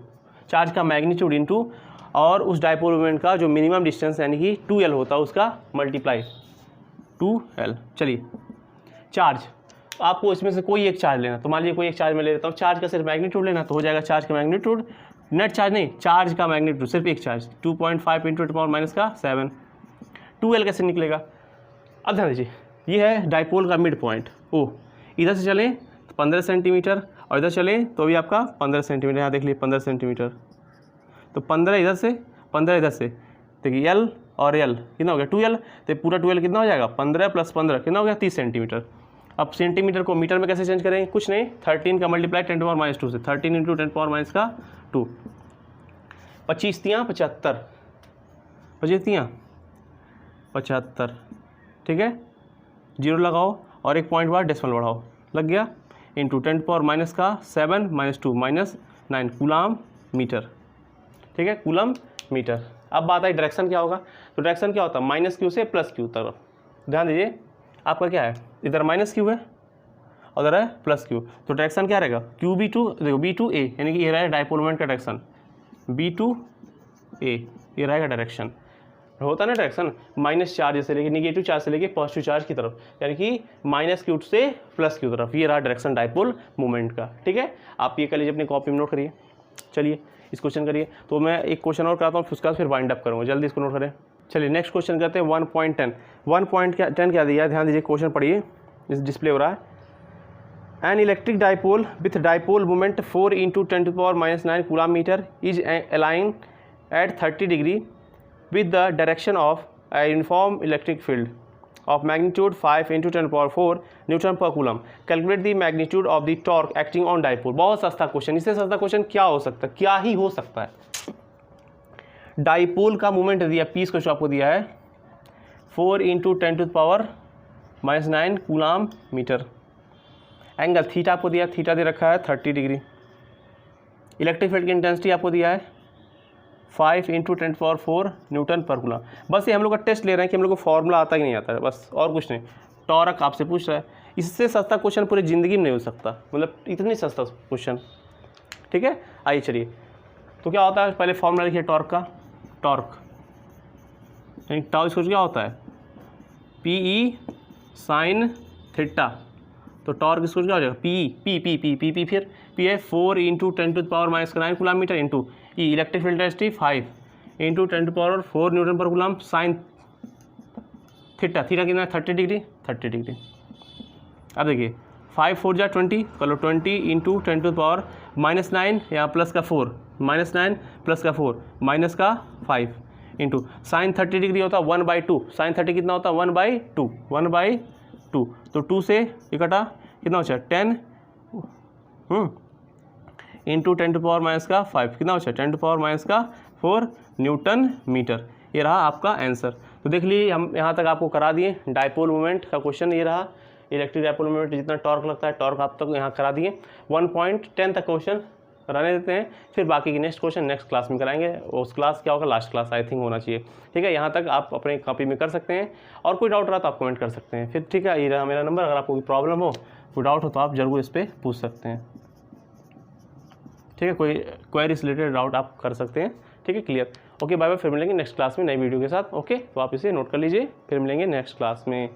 चार्ज का मैग्नीट्यूड इंटू और उस डाइपोल मोमेंट का जो मिनिमम डिस्टेंस यानी कि 2L होता है उसका मल्टीप्लाई 2L। चलिए चार्ज, आपको इसमें से कोई एक चार्ज लेना, तो मान लीजिए कोई एक चार्ज मैं ले लेता हूँ, चार्ज का सिर्फ मैग्नीट्यूड लेना, तो हो जाएगा चार्ज का मैग्नीट्यूड, नेट चार्ज नहीं, चार्ज का मैग्नीट्यूड सिर्फ एक चार्ज 2.5 × 10⁻⁷ 2L कैसे निकलेगा। अब ध्यान दीजिए, ये है डाइपोल का मिड पॉइंट ओ, इधर से चलें तो 15 सेंटीमीटर और इधर चलें तो भी आपका 15 सेंटीमीटर। यहाँ देख लीजिए 15 सेंटीमीटर, तो 15 इधर से 15 इधर से, देखिए L और L कितना हो गया 2L, तो पूरा 2L कितना हो जाएगा 15 + 15 कितना हो गया 30 सेंटीमीटर। अब सेंटीमीटर को मीटर में कैसे चेंज करेंगे, कुछ नहीं, 13 का मल्टीप्लाई 10⁻⁻² से, 13 × 10⁻², 25 तियाँ 75, 25 तियाँ 75, ठीक है, 0 लगाओ और एक पॉइंट बाद डेसिमल बढ़ाओ, लग गया, इंटू 10⁻⁷ -2 -9 कूलम मीटर। ठीक है, कूलम मीटर। अब बात आई डायरेक्शन क्या होगा। तो डायरेक्शन क्या होता है, -Q से +Q तरफ। ध्यान दीजिए आपका क्या है, इधर -Q है और उधर है +Q, तो डायरेक्शन क्या रहेगा QB2, देखो B2A, यानी कि ये रहेगा डाइपोल मोमेंट का डायरेक्शन B2A, ये रहेगा डायरेक्शन। होता है ना डायरेक्शन माइनस चार्ज से लेके निगेटिव चार्ज से लेके पॉजिटिव चार्ज की तरफ, यानी कि -Q से +Q तरफ, ये रहा डायरेक्शन डाइपोल मूवमेंट का। ठीक है, आप ये कर लीजिए, अपनी कॉपी में नोट करिए। चलिए इस क्वेश्चन करिए, तो मैं एक क्वेश्चन और कराता हूँ, उसके बाद फिर वाइंड अप करूँगा, जल्दी इसको नोट करें। चलिए नेक्स्ट क्वेश्चन करते हैं 1.10। 1.10 क्या दिया है, ध्यान दीजिए, क्वेश्चन पढ़िए, इस डिस्प्ले हो रहा है। An electric dipole with dipole moment 4 × 10⁻⁹ coulomb metre is align at 30 degree with the direction of a uniform electric field of magnitude 5 × 10⁴ Newton per coulomb. Calculate the magnitude of the torque acting on dipole. बहुत सस्ता question, इससे सस्ता question क्या हो सकता है, क्या ही हो सकता है। डाइपोल का मोमेंट दिया P को आपको दिया है 4 × 10⁻⁹ कूलम मीटर। एंगल थीटा आपको दिया, थीटा दे रखा है 30 डिग्री। इलेक्ट्रिक फील्ड की इंटेंसिटी आपको दिया है 5 × 10⁴ न्यूटन पर कूलम। बस ये हम लोग का टेस्ट ले रहे हैं कि हम लोग को फॉर्मूला आता कि नहीं आता है, बस और कुछ नहीं। टॉर्क आपसे पूछ रहा है, इससे सस्ता क्वेश्चन पूरी ज़िंदगी में नहीं हो सकता, मतलब इतनी सस्ता क्वेश्चन। ठीक है, आइए चलिए, तो क्या होता है, पहले फॉर्मूला लिखिए टॉर्क का। टॉर्क यानी टाउ इसको क्या होता है PE sin थीटा, तो टॉर्क इसको क्या हो जाएगा P फिर P है 4 × 10⁻⁹ कूलम मीटर इंटू ई इलेक्ट्रिक फील्ड डेंसिटी 5 × 10⁴ न्यूटन पर कूलम साइन थीटा, थीटा कितना है 30 डिग्री। अब देखिए 5 4 जा 20 कर लो, 20 × 10⁻⁻9 यहाँ प्लस का 4 -9 प्लस का 4 माइनस का 5 इंटू साइन 30 डिग्री होता है 1/2, साइन 30 कितना होता है 1/2, तो 2 से इकट्ठा कितना बचा 10 इंटू 10⁻⁵ कितना बचा 10⁻⁴ न्यूटन मीटर। ये रहा आपका आंसर। तो देख लीजिए हम यहाँ तक आपको करा दिए। डायपोल मोमेंट का क्वेश्चन ये रहा, इलेक्ट्रिक डायपोल मोमेंट जितना टॉर्क लगता है टॉर्क आप तक यहाँ करा दिए। 1.10 तक क्वेश्चन रहने देते हैं, फिर बाकी की नेक्स्ट क्वेश्चन नेक्स्ट क्लास में कराएंगे। उस क्लास क्या होगा, लास्ट क्लास आई थिंक होना चाहिए। ठीक है, यहाँ तक आप अपने कॉपी में कर सकते हैं, और कोई डाउट रहा तो आप कमेंट कर सकते हैं। फिर ठीक है, ये रहा मेरा नंबर, अगर आपको कोई प्रॉब्लम हो, कोई डाउट हो तो आप जरूर इस पर पूछ सकते हैं। ठीक है, कोई क्वेरी से रिलेटेड डाउट आप कर सकते हैं। ठीक है, क्लियर। ओके, बाय बाय, फिर मिलेंगे नेक्स्ट क्लास में नई वीडियो के साथ। ओके, तो आप इसे नोट कर लीजिए, फिर मिलेंगे नेक्स्ट क्लास में।